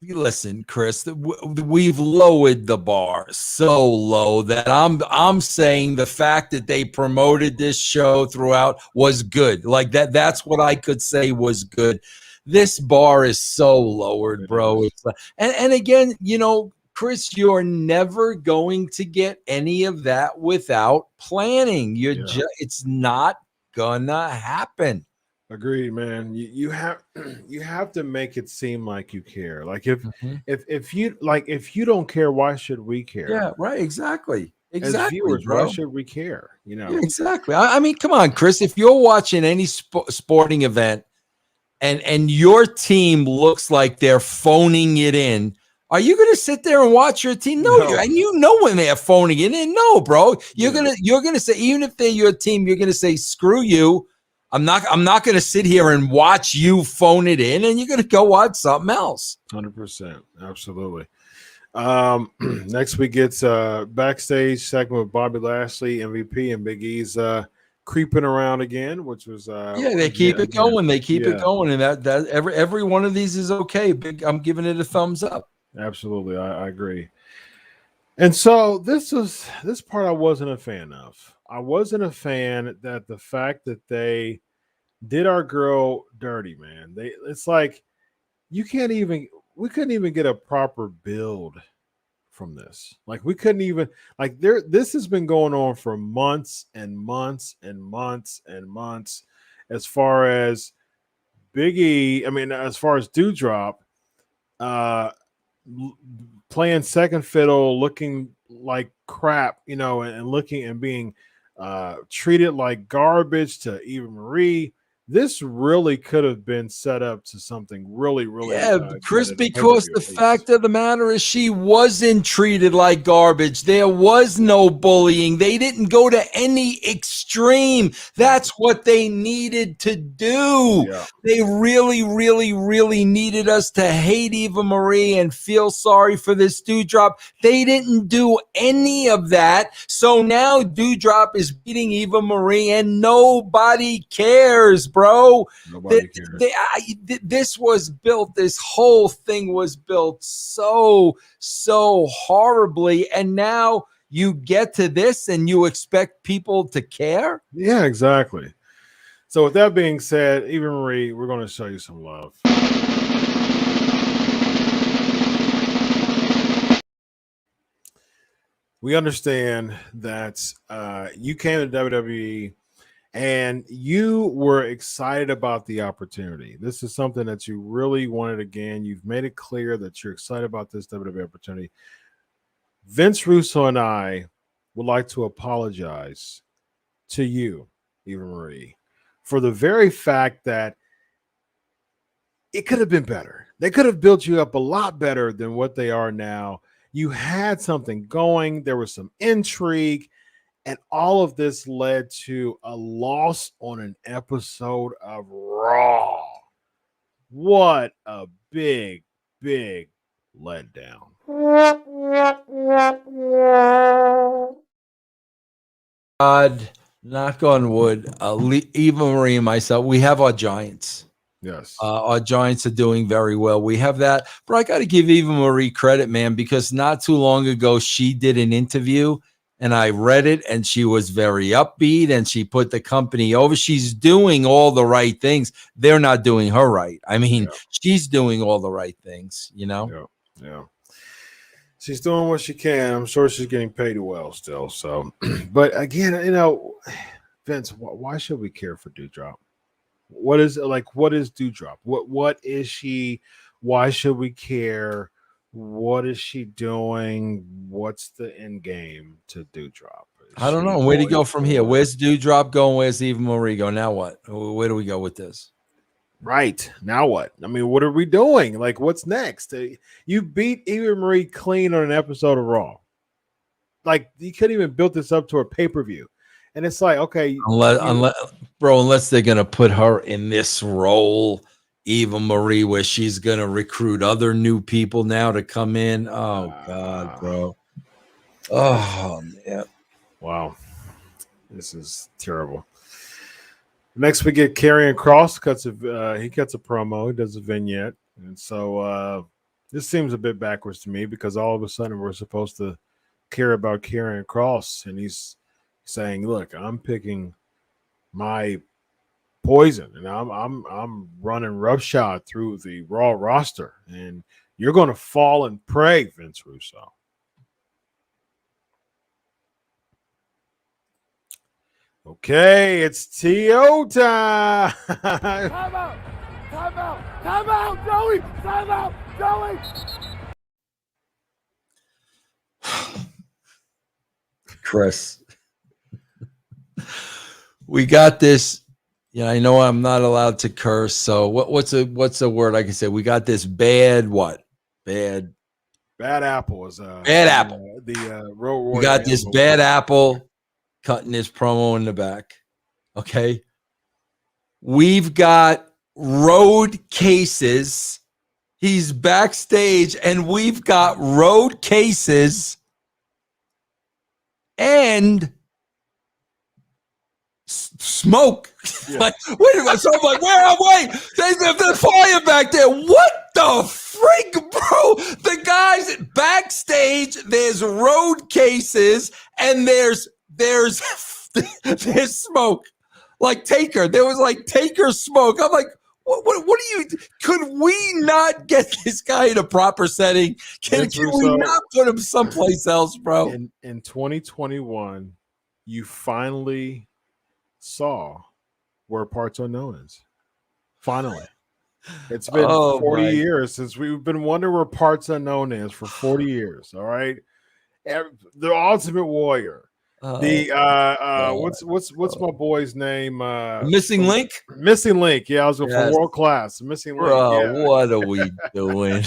listen, Chris, we've lowered the bar so low that I'm saying the fact that they promoted this show throughout was good. Like that's what I could say was good. This bar is so lowered, bro. And again, Chris, you're never going to get any of that without planning. It's not gonna happen. Agreed, man. You have to make it seem like you care. Like if you don't care, why should we care? Yeah, right. Exactly. As viewers, bro. Why should we care? Yeah, exactly. I mean, come on, Chris. If you're watching any sporting event and your team looks like they're phoning it in, are you going to sit there and watch your team? No. And when they're phoning it in. No, bro. You're gonna say, even if they're your team, you're gonna say, screw you. I'm not going to sit here and watch you phone it in, and you're going to go watch something else. 100%. Absolutely. Next we get backstage segment with Bobby Lashley, MVP, and Big E's creeping around again, which was they keep it going. They keep it going, and that every one of these is okay. I'm giving it a thumbs up. Absolutely, I agree. And so this part I wasn't a fan of. I wasn't a fan that the fact that they did our girl dirty, man. It's like we couldn't even get a proper build from this. Like we couldn't even this has been going on for months and months and months and months as far as Big E, as far as Doudrop playing second fiddle, looking like crap, and looking and being treated like garbage to Eva Marie. This really could have been set up to something really, really. Yeah, Chris, because the fact of the matter is she wasn't treated like garbage. There was no bullying. They didn't go to any extreme. That's what they needed to do. Yeah. They really, really, really needed us to hate Eva Marie and feel sorry for this Doudrop. They didn't do any of that. So now Doudrop is beating Eva Marie and nobody cares, bro. Nobody cares. This was built. This whole thing was built so horribly, and now you get to this and you expect people to care? Yeah, exactly. So with that being said, Eva Marie, we're going to show you some love. We understand that you came to WWE and you were excited about the opportunity. This is something that you really wanted again. You've made it clear that you're excited about this WWE opportunity. Vince Russo and I would like to apologize to you, Eva Marie, for the very fact that it could have been better. They could have built you up a lot better than what they are now. You had something going. There was some intrigue. And all of this led to a loss on an episode of Raw. What a big letdown. God, knock on wood, Eva Marie and myself, we have our giants. Yes. Our Giants are doing very well. We have that. But I got to give Eva Marie credit, man, because not too long ago, she did an interview and I read it and she was very upbeat and she put the company over. She's doing all the right things. They're not doing her right. I mean, she's doing all the right things, you know? Yeah. She's doing what she can. I'm sure she's getting paid well still. So, but again, you know, Vince, why should we care for Dewdrop? What is Dewdrop? What is she? Why should we care? What is she doing? What's the end game to Dewdrop? I don't know. Where do you go from here? Where's Dewdrop going? Where's Eva Marie going? Now what? Where do we go with this? Right. Now what? I mean, what are we doing? Like, what's next? You beat Eva Marie clean on an episode of Raw. Like, you couldn't even build this up to a pay-per-view. And it's like, okay. Unless they're going to put her in this role, Eva Marie, where she's going to recruit other new people now to come in. Oh, God, bro. Oh, man. Wow. This is terrible. Next, we get Karrion Kross. He cuts a promo. He does a vignette. And so this seems a bit backwards to me because all of a sudden we're supposed to care about Karrion Kross. And he's saying, look, I'm picking my poison and I'm running roughshod through the Raw roster and you're going to fall and pray, Vince Russo. Okay, it's TO time. Time out, Joey. Time out, Joey. Chris, we got this. Yeah, I know I'm not allowed to curse. So what's a word I can say? We got this bad what? Bad apple is bad apple. We got this bad apple cutting his promo in the back. Okay. We've got road cases. He's backstage and we've got road cases and smoke. Yeah. Like, wait a minute. So I'm like, wait. There's the fire back there. What the freak, bro? The guys backstage, there's road cases and there's smoke. Like Taker. There was like Taker smoke. I'm like, what are you? Could we not get this guy in a proper setting? Can we not put him someplace else, bro? In 2021, you finally saw where Parts Unknown is. Finally. It's been 40 years since we've been wondering where Parts Unknown is for 40 years. All right. The Ultimate Warrior. What's my boy's name? Missing Link? Missing Link. Yeah, I was going for World Class. Missing Link. Yeah. What are we doing?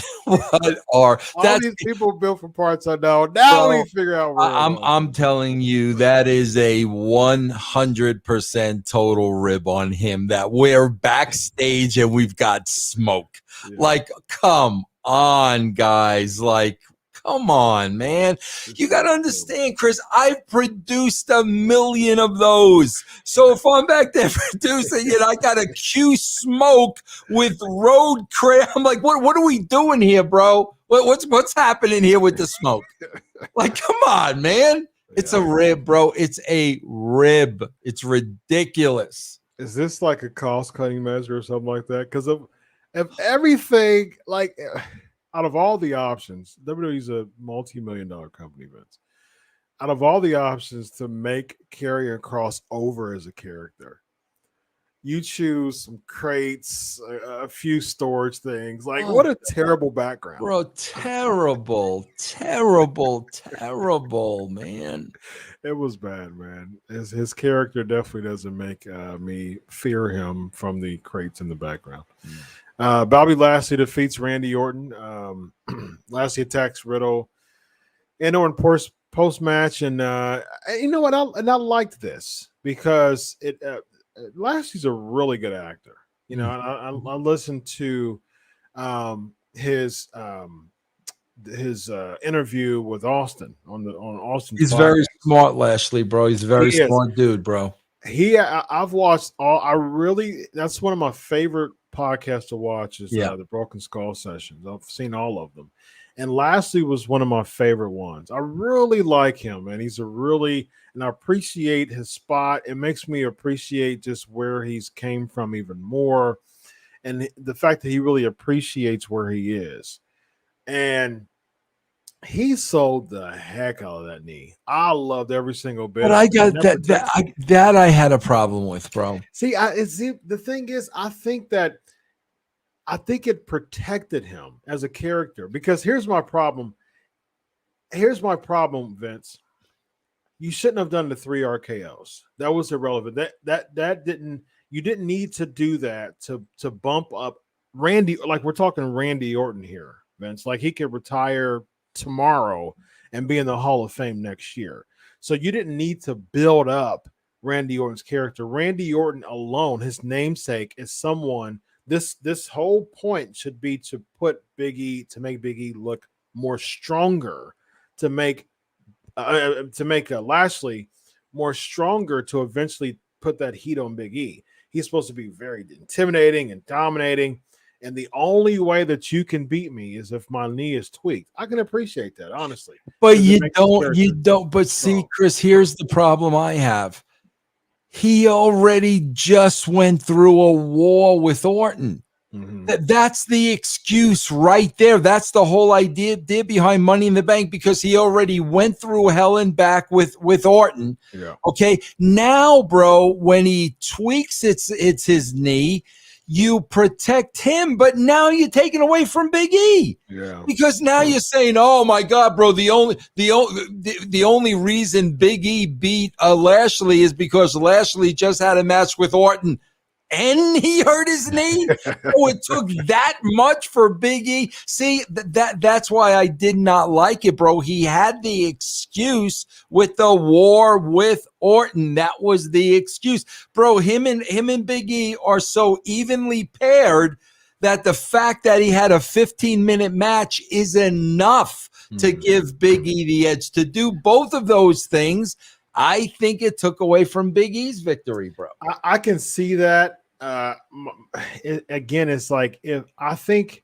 All these people built for Parts Unknown. Now we figure out where I'm telling you, that is a 100% total rib on him that we're backstage and we've got smoke. Yeah. Like, come on, guys. Like, Come on, man. You got to understand, Chris, I've produced 1 million of those. So if I'm back there producing it, I got to cue smoke with road crap. I'm like, what are we doing here, bro? What's happening here with the smoke? Like, come on, man. It's a rib, bro. It's a rib. It's ridiculous. Is this like a cost-cutting measure or something like that? Because of everything, like out of all the options, WWE's a multi-million-dollar company, Vince. Out of all the options to make Karrion Kross over as a character, you choose some crates, a few storage things. Like, what a terrible background. Bro, terrible, man. It was bad, man. His character definitely doesn't make me fear him from the crates in the background. Bobby Lashley defeats Randy Orton. Lashley attacks Riddle. And Orton post-match. And you know what? I liked this because Lashley's a really good actor. You know, I listened to his interview with Austin on Austin. He's very smart, Lashley, bro. He's a very smart dude, bro. I've watched that's one of my favorite podcasts to watch is the Broken Skull Sessions. I've seen all of them. And Lashley was one of my favorite ones. I really like him, and and I appreciate his spot. It makes me appreciate just where he's came from even more, and the fact that he really appreciates where he is. And he sold the heck out of that knee. I loved every single bit. But I got that I had a problem with, bro. See, the thing is, I think it protected him as a character because here's my problem. Vince. You shouldn't have done the 3 RKOs. That was irrelevant. You didn't need to do that to bump up Randy. Like we're talking Randy Orton here, Vince. Like he could retire tomorrow and be in the Hall of Fame next year. So you didn't need to build up Randy Orton's character. Randy Orton alone, his namesake, is someone. This whole point should be to put to make Big E look more stronger, to make Lashley more stronger, to eventually put that heat on Big E. He's supposed to be very intimidating and dominating, and the only way that you can beat me is if my knee is tweaked. I can appreciate that, honestly. But you don't. But see, Chris, here's the problem I have. He already just went through a war with Orton. Mm-hmm. That's the excuse right there. That's the whole idea behind Money in the Bank, because he already went through hell and back with Orton. Yeah. Okay. Now, bro, when he tweaks it's his knee, you protect him, but now you're taking away from Big E. Yeah. Because now you're saying, "Oh my God, bro! The only reason Big E beat Lashley is because Lashley just had a match with Orton, and he hurt his knee." Oh, it took that much for Big E. See, that's why I did not like it, bro. He had the excuse with the war with Orton. That was the excuse, bro. Him and Big E are so evenly paired that the fact that he had a 15-minute match is enough to give Big E the edge. To do both of those things, I think it took away from Big E's victory, bro. I can see that. Again, it's like I think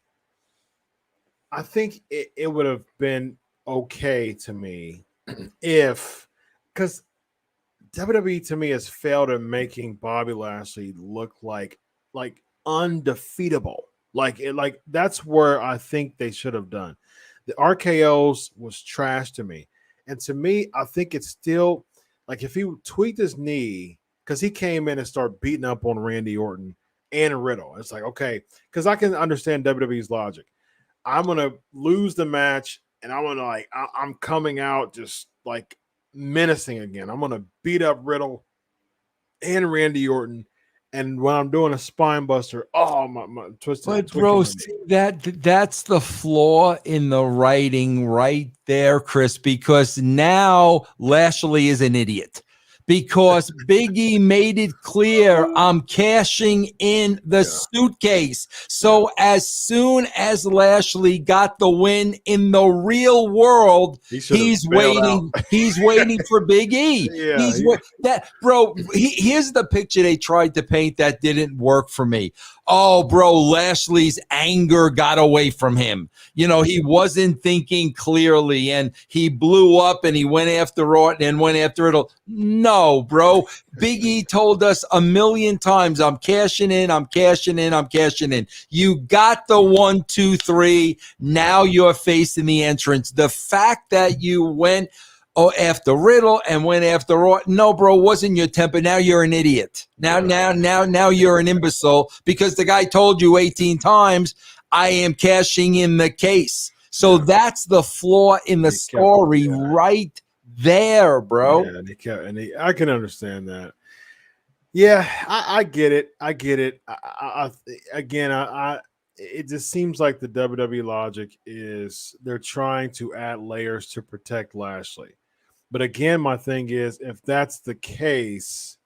it would have been okay to me because WWE to me has failed in making Bobby Lashley look like undefeatable. Like that's where I think they should have done. The RKOs was trash to me, and to me, I think it's still like if he tweaked his knee. Because he came in and started beating up on Randy Orton and Riddle. It's like, okay, because I can understand WWE's logic. I'm going to lose the match, and I'm going to I'm coming out just like menacing again. I'm going to beat up Riddle and Randy Orton. And when I'm doing a spine buster, my twisted. But bro, see, that's the flaw in the writing right there, Chris, because now Lashley is an idiot. because Big E made it clear, I'm cashing in the suitcase. So as soon as Lashley got the win in the real world, he's waiting. He's waiting for Big E. Here's the picture they tried to paint that didn't work for me. Oh, bro, Lashley's anger got away from him. You know, he wasn't thinking clearly, and he blew up, and he went after Orton and went after Riddle. No, bro. Big E told us a million times, I'm cashing in, I'm cashing in, I'm cashing in. You got the 1, 2, 3. Now you're facing the entrance. The fact that you went after Riddle and went after Orton. No, bro, wasn't your temper. Now you're an idiot. Now you're an imbecile because the guy told you 18 times, I am cashing in the case. So that's the flaw in the story right there, bro. Yeah, I can understand that. Yeah, I get it. I get it. It just seems like the WWE logic is they're trying to add layers to protect Lashley. But again, my thing is, if that's the case,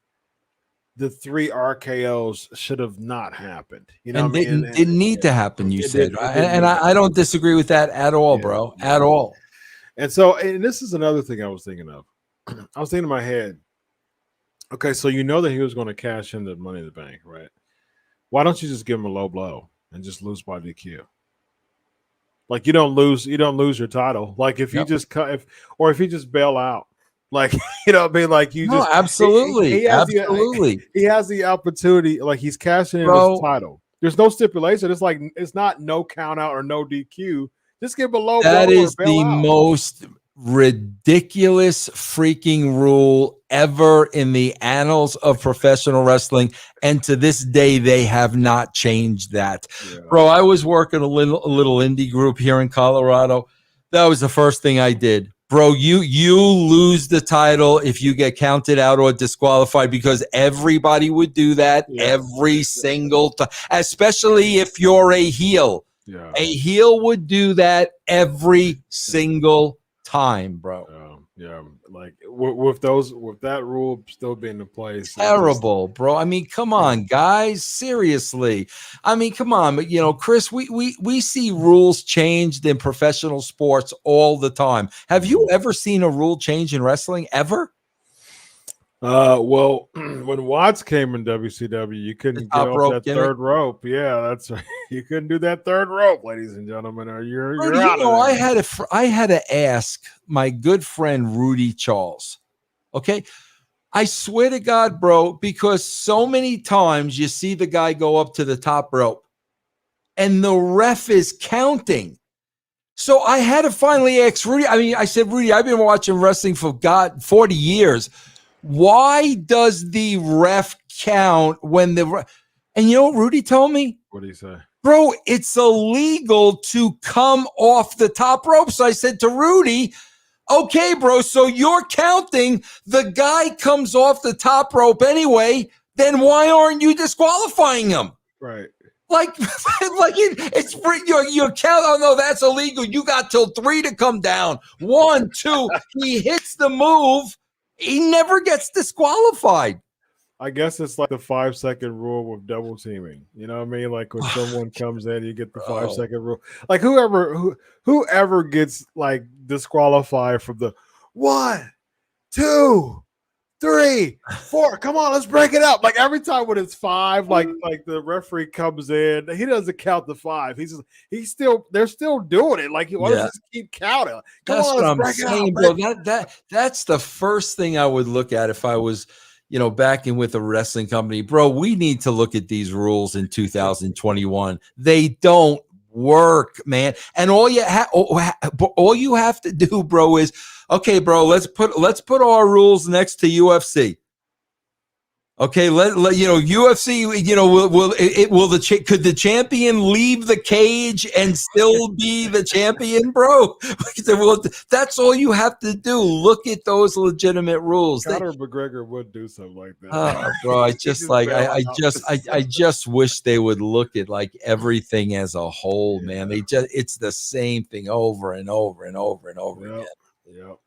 the 3 RKOs should have not happened. You know, didn't need to happen. You said, and I don't disagree with that at all, bro. At all. And so, and this is another thing I was thinking of. I was thinking in my head. Okay, so you know that he was going to cash in the Money in the Bank, right? Why don't you just give him a low blow and just lose by DQ? Like you don't lose your title. Like if you just cut, if you just bail out, like you know what I mean. Like you just absolutely, he has the opportunity. Like he's cashing in his title. There's no stipulation. It's like it's not no count out or no DQ. Just give him a low blow. That is the most ridiculous freaking rule ever in the annals of professional wrestling, and to this day they have not changed that. Bro, I was working a little indie group here in Colorado. That was the first thing I did. Bro, you lose the title if you get counted out or disqualified, because everybody would do that every single time, especially if you're a heel. A heel would do that every single time, bro. Like with that rule still being in place, terrible, bro. I mean, come on, guys, seriously. I mean, come on, but you know, Chris, we see rules changed in professional sports all the time. Have you ever seen a rule change in wrestling ever? Well, when Watts came in WCW, you couldn't get off that third rope. Yeah, that's right. You couldn't do that third rope, ladies and gentlemen, or you're out of there. I had to ask my good friend Rudy Charles. Okay, I swear to God, bro, because so many times you see the guy go up to the top rope, and the ref is counting. So I had to finally ask Rudy. I mean, I said, Rudy, I've been watching wrestling for 40 years. Why does the ref count when and you know what Rudy told me? What did he say? Bro, it's illegal to come off the top rope. So I said to Rudy, okay, bro, so you're counting. The guy comes off the top rope anyway. Then why aren't you disqualifying him? Right. Like it's your count. Oh no, that's illegal. You got till 3 to come down. 1, 2. He hits the move. He never gets disqualified. I guess it's like the 5-second rule with double teaming. You know what I mean? Like when someone comes in, you get the 5-second rule. Like whoever gets like disqualified from the 1, 2, 3, 4. Come on, let's break it up. Like every time when it's 5, like the referee comes in, he doesn't count the 5. They're still doing it. Like he wants to just keep counting. Come that's on, what let's I'm break saying, it up. bro. That's the first thing I would look at if I was, you know, backing with a wrestling company. Bro, we need to look at these rules in 2021. They don't work, man. And all you have to do, bro, is okay, bro. Let's put our rules next to UFC. Okay, let you know UFC. You know, could the champion leave the cage and still be the champion, bro? Well, that's all you have to do. Look at those legitimate rules. Conor McGregor would do something like that. Bro, I just wish they would look at like everything as a whole, man. It's the same thing over and over and over and over again. Yep.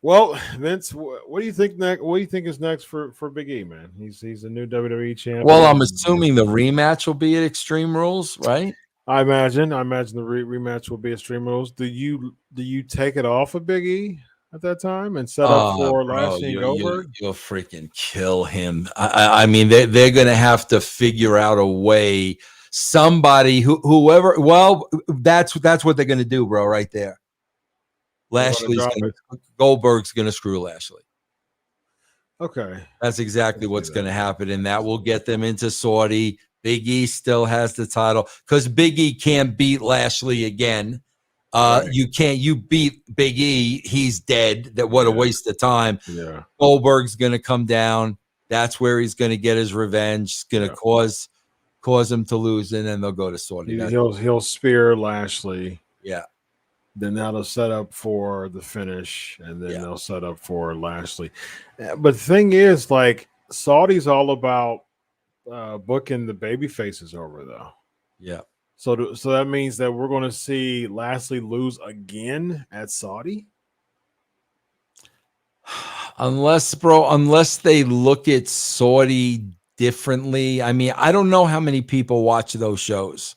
Well, Vince, what do you think next? What do you think is next for Big E, man? He's a new WWE champion. Well, I'm assuming the rematch will be at Extreme Rules, right? I imagine the rematch will be Extreme Rules. Do you take it off of Big E at that time and set up for Bro, Lashley and Goldberg? you'll freaking kill him. I mean, they're gonna have to figure out a way. Somebody whoever. Well, that's what they're gonna do, bro. Right there. Goldberg's gonna screw Lashley. Okay, that's exactly what's going to happen, and that will get them into Saudi. Big E still has the title because Big E can't beat Lashley again. Right. You beat Big E, he's dead. What a waste of time. Yeah, Goldberg's going to come down. That's where he's going to get his revenge. It's going to cause him to lose, and then they'll go to Saudi. He'll spear Lashley. Yeah. Then that'll set up for the finish, and then they'll set up for Lashley. But the thing is, like, Saudi's all about booking the baby faces over, though. Yeah. So that means that we're going to see Lashley lose again at Saudi? Unless they look at Saudi differently. I mean, I don't know how many people watch those shows.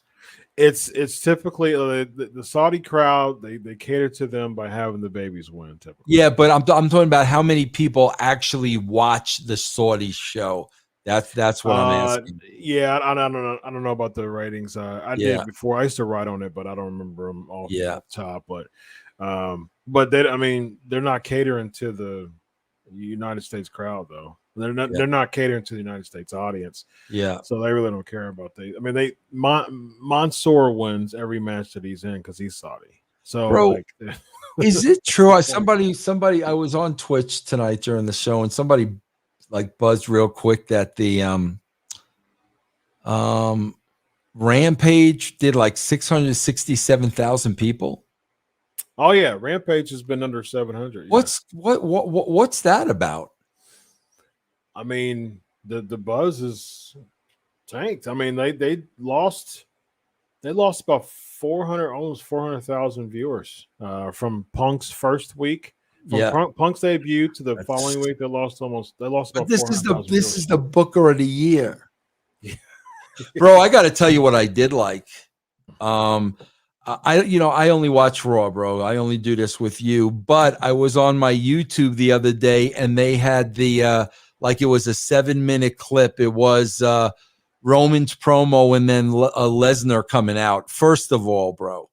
It's typically the Saudi crowd. They cater to them by having the babies win. Typically, yeah. But I'm talking about how many people actually watch the Saudi show. That's what I'm asking. Yeah, I don't know about the ratings. I did before. I used to write on it, but I don't remember them off the top. But they're not catering to the United States crowd, though. They're not catering to the United States audience. Yeah. So they really don't care about Mansoor wins every match that he's in because he's Saudi. So, bro, is it true? Somebody, I was on Twitch tonight during the show, and somebody like buzzed real quick that the Rampage did like 667,000 people. Oh yeah, Rampage has been under 700. What's that about? I mean, the buzz is tanked. I mean, they lost about 400,000 viewers from Punk's first week. From Punk's debut to the following week, they lost about. This is the Booker of the Year, bro. I got to tell you what I did like. I only watch Raw, bro. I only do this with you, but I was on my YouTube the other day, and they had the like it was a 7-minute clip. It was Roman's promo and then Lesnar coming out. First of all, bro,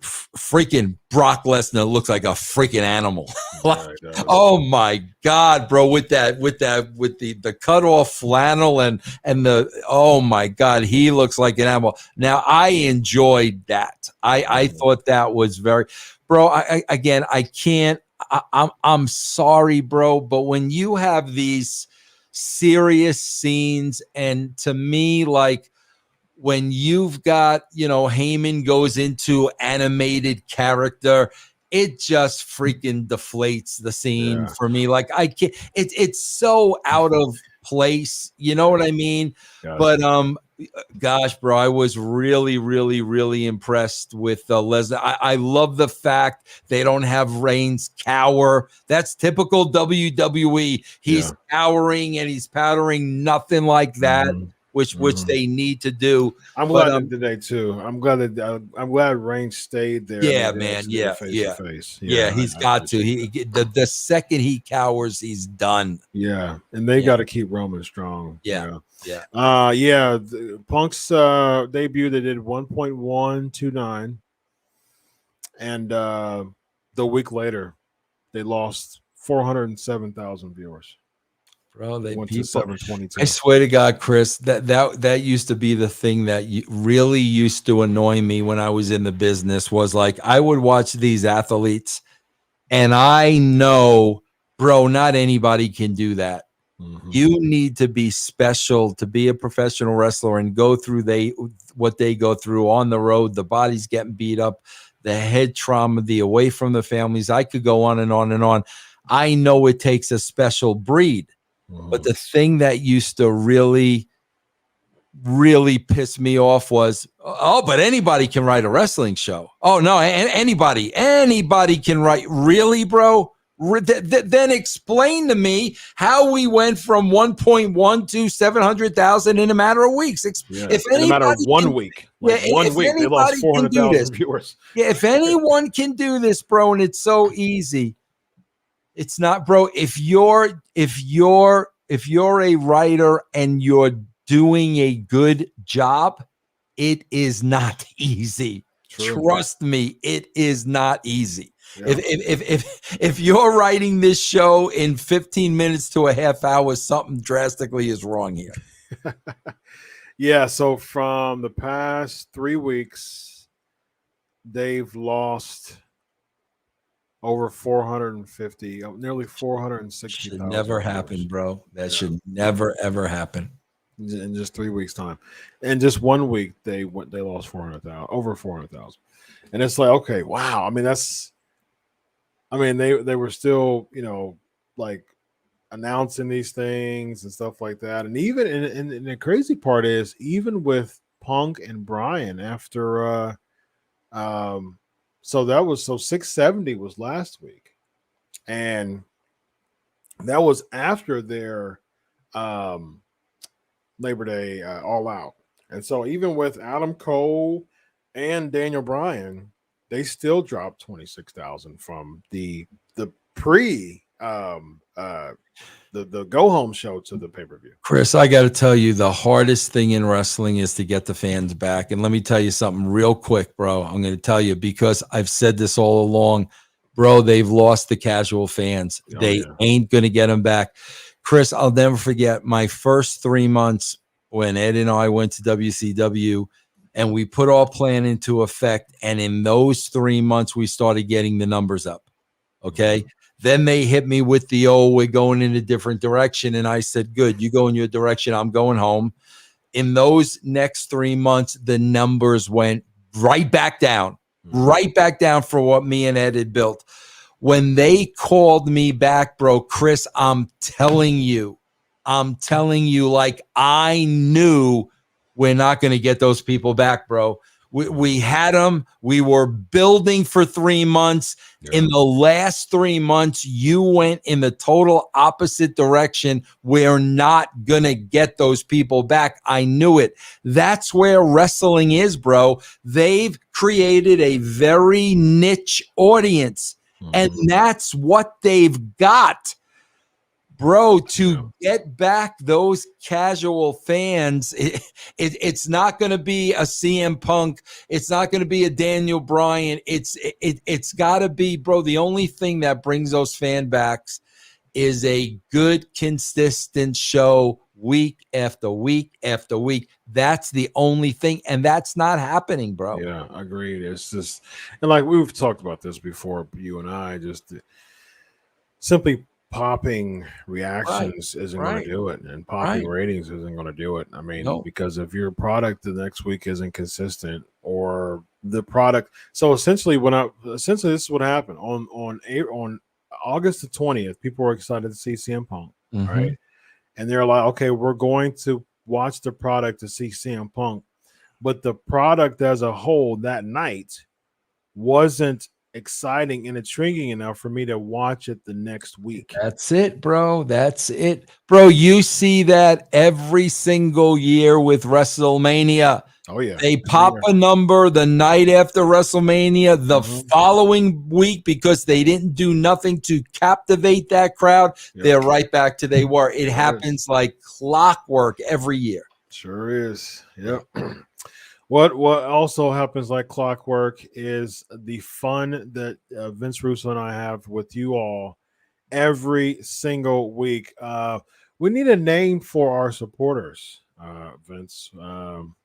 freaking Brock Lesnar looks like a freaking animal. Oh my God, bro, with the cut off flannel and the, oh my God, he looks like an animal. Now I enjoyed that. I thought that was very, bro. I can't. I'm sorry, bro, but when you have these serious scenes, and to me, like when you've got, Heyman goes into animated character, it just freaking deflates the scene for me. Like I can't. It's so out of place. You know what I mean? Gotcha. But gosh, bro, I was really, really, really impressed with Lesnar. I love the fact they don't have Reigns cower. That's typical WWE. He's cowering and he's powdering, nothing like that. Which they need to do. I'm glad today too. I'm glad Reigns stayed there. Yeah, man. Yeah. He's got to. The second he cowers, he's done. Yeah, and they got to keep Roman strong. Yeah. Punk's debut, they did 1.129, and the week later, they lost 407,000 viewers. Bro, went to 722. I swear to God, Chris, that used to be the thing that really used to annoy me when I was in the business. Was like I would watch these athletes, and I know, bro, not anybody can do that. Mm-hmm. You need to be special to be a professional wrestler and go through what they go through on the road. The body's getting beat up, the head trauma, the away from the families. I could go on and on and on. I know it takes a special breed. But the thing that used to really, really piss me off was, but anybody can write a wrestling show. Oh no, anybody can write. Really, bro? Then explain to me how we went from 1.1 to 700,000 in a matter of weeks. If in a matter of 1 week, like 1 week, they lost 400,000 viewers. Yeah, if anyone can do this, bro, and it's so easy, it's not, bro. If you're a writer and you're doing a good job, it is not easy. True. Trust me, it is not easy. Yeah. If you're writing this show in 15 minutes to a half hour, something drastically is wrong here. Yeah, so from the past 3 weeks, they've lost over 450, nearly 460. Should never happen, bro. That should never ever happen. In just 3 weeks' time. In just 1 week, they lost 400,000, over 400,000. And it's like, okay, wow. I mean, they were still, like announcing these things and stuff like that. And even and the crazy part is, even with Punk and Bryan after so 670 was last week. And that was after their Labor Day All Out. And so even with Adam Cole and Daniel Bryan, they still dropped 26,000 from the pre the go home show to the pay-per-view. Chris, I got to tell you, the hardest thing in wrestling is to get the fans back. And let me tell you something real quick, bro. I'm going to tell you, because I've said this all along, bro, they've lost the casual fans. They ain't going to get them back. Chris, I'll never forget my first 3 months when Ed and I went to WCW, and we put our plan into effect. And in those 3 months, we started getting the numbers up. Okay. Mm-hmm. Then they hit me with the, we're going in a different direction. And I said, good, you go in your direction. I'm going home. In those next 3 months, the numbers went right back down for what me and Ed had built. When they called me back, bro, Chris, I'm telling you, like, I knew we're not going to get those people back, bro. We had them. We were building for 3 months. Yeah. In the last 3 months, you went in the total opposite direction. We're not going to get those people back. I knew it. That's where wrestling is, bro. They've created a very niche audience, and that's what they've got. Bro, to get back those casual fans, it's not going to be a CM Punk. It's not going to be a Daniel Bryan. It's got to be, bro, the only thing that brings those fan backs is a good, consistent show week after week after week. That's the only thing, and that's not happening, bro. Yeah, agreed. It's just, and like we've talked about this before, you and I, just simply popping reactions isn't going to do it, and popping ratings isn't going to do it. I mean, because if your product the next week isn't consistent, or the product, so essentially this is what happened on August the 20th. People were excited to see CM Punk, right? And they're like, okay, we're going to watch the product to see CM Punk, but the product as a whole that night wasn't exciting and intriguing enough for me to watch it the next week. That's it, bro. That's it, bro. You see that every single year with WrestleMania. Oh yeah, they pop a number the night after WrestleMania, the following week, because they didn't do nothing to captivate that crowd. They're right back to they were. It happens like clockwork every year. Sure is. Yep. What also happens like clockwork is the fun that Vince Russo and I have with you all every single week. We need a name for our supporters, Vince.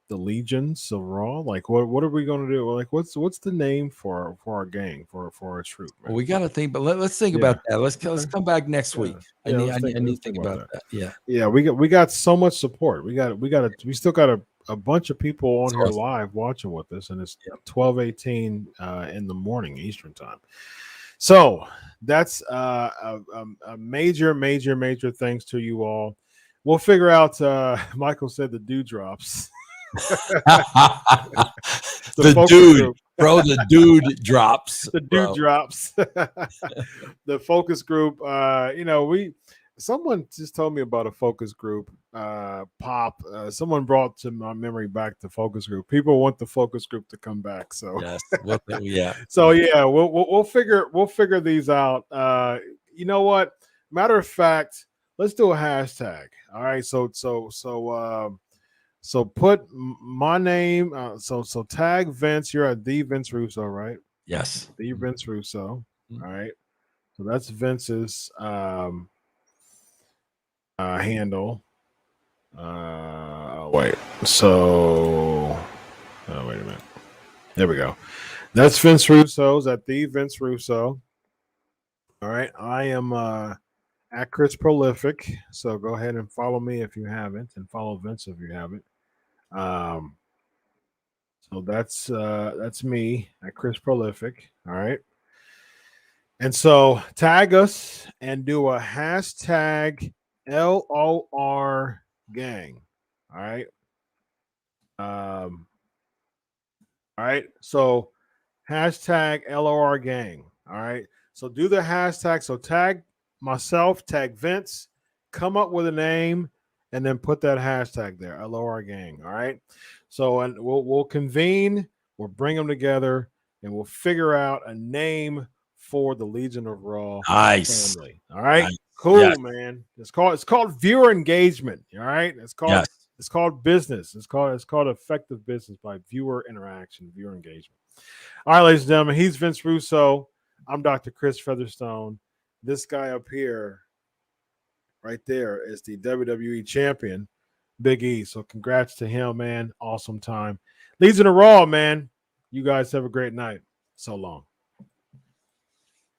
The Legions of Raw. Like, what are we going to do? Like, what's the name for our gang, for our troop? Well, we got to think, but let's think about that. Let's come back next week. I need to think about that. Yeah. We got so much support. We still got a bunch of people on here live watching with us, and it's 12:18 in the morning Eastern time. So that's a major thanks to you all. We'll figure out. Michael said the dewdrops. The dude. Bro, the dude drops. The dude bro. drops. The focus group. Someone just told me about a focus group. Pop. Someone brought to my memory back the focus group. People want the focus group to come back. So Yes. Yeah. so yeah, we'll figure these out. You know what? Matter of fact, let's do a hashtag. All right. So put my name. So tag Vince. You're at the Vince Russo, right? Yes. The Vince Russo. All right. So that's Vince's handle. Wait. So wait a minute. There we go. That's Vince Russo's at the Vince Russo. All right. I am at Chris Prolific. So go ahead and follow me if you haven't, and follow Vince if you haven't. So that's me at Chris Prolific. All right. And so tag us and do a hashtag LOR gang. All right. All right. So hashtag LOR gang. All right. So do the hashtag. So tag myself, tag Vince, come up with a name, and then put that hashtag there, LOR gang. All right. So and we'll convene, we'll bring them together, and we'll figure out a name for the Legion of Raw Nice. family. All right. Nice. Cool, Yes. man. It's called viewer engagement. All right. It's called business. It's called effective business by viewer interaction, viewer engagement. All right, ladies and gentlemen, he's Vince Russo. I'm Dr. Chris Featherstone. This guy up here, right there, is the WWE champion, Big E. So congrats to him, man. Awesome time. Legion of Raw, man. You guys have a great night. So long.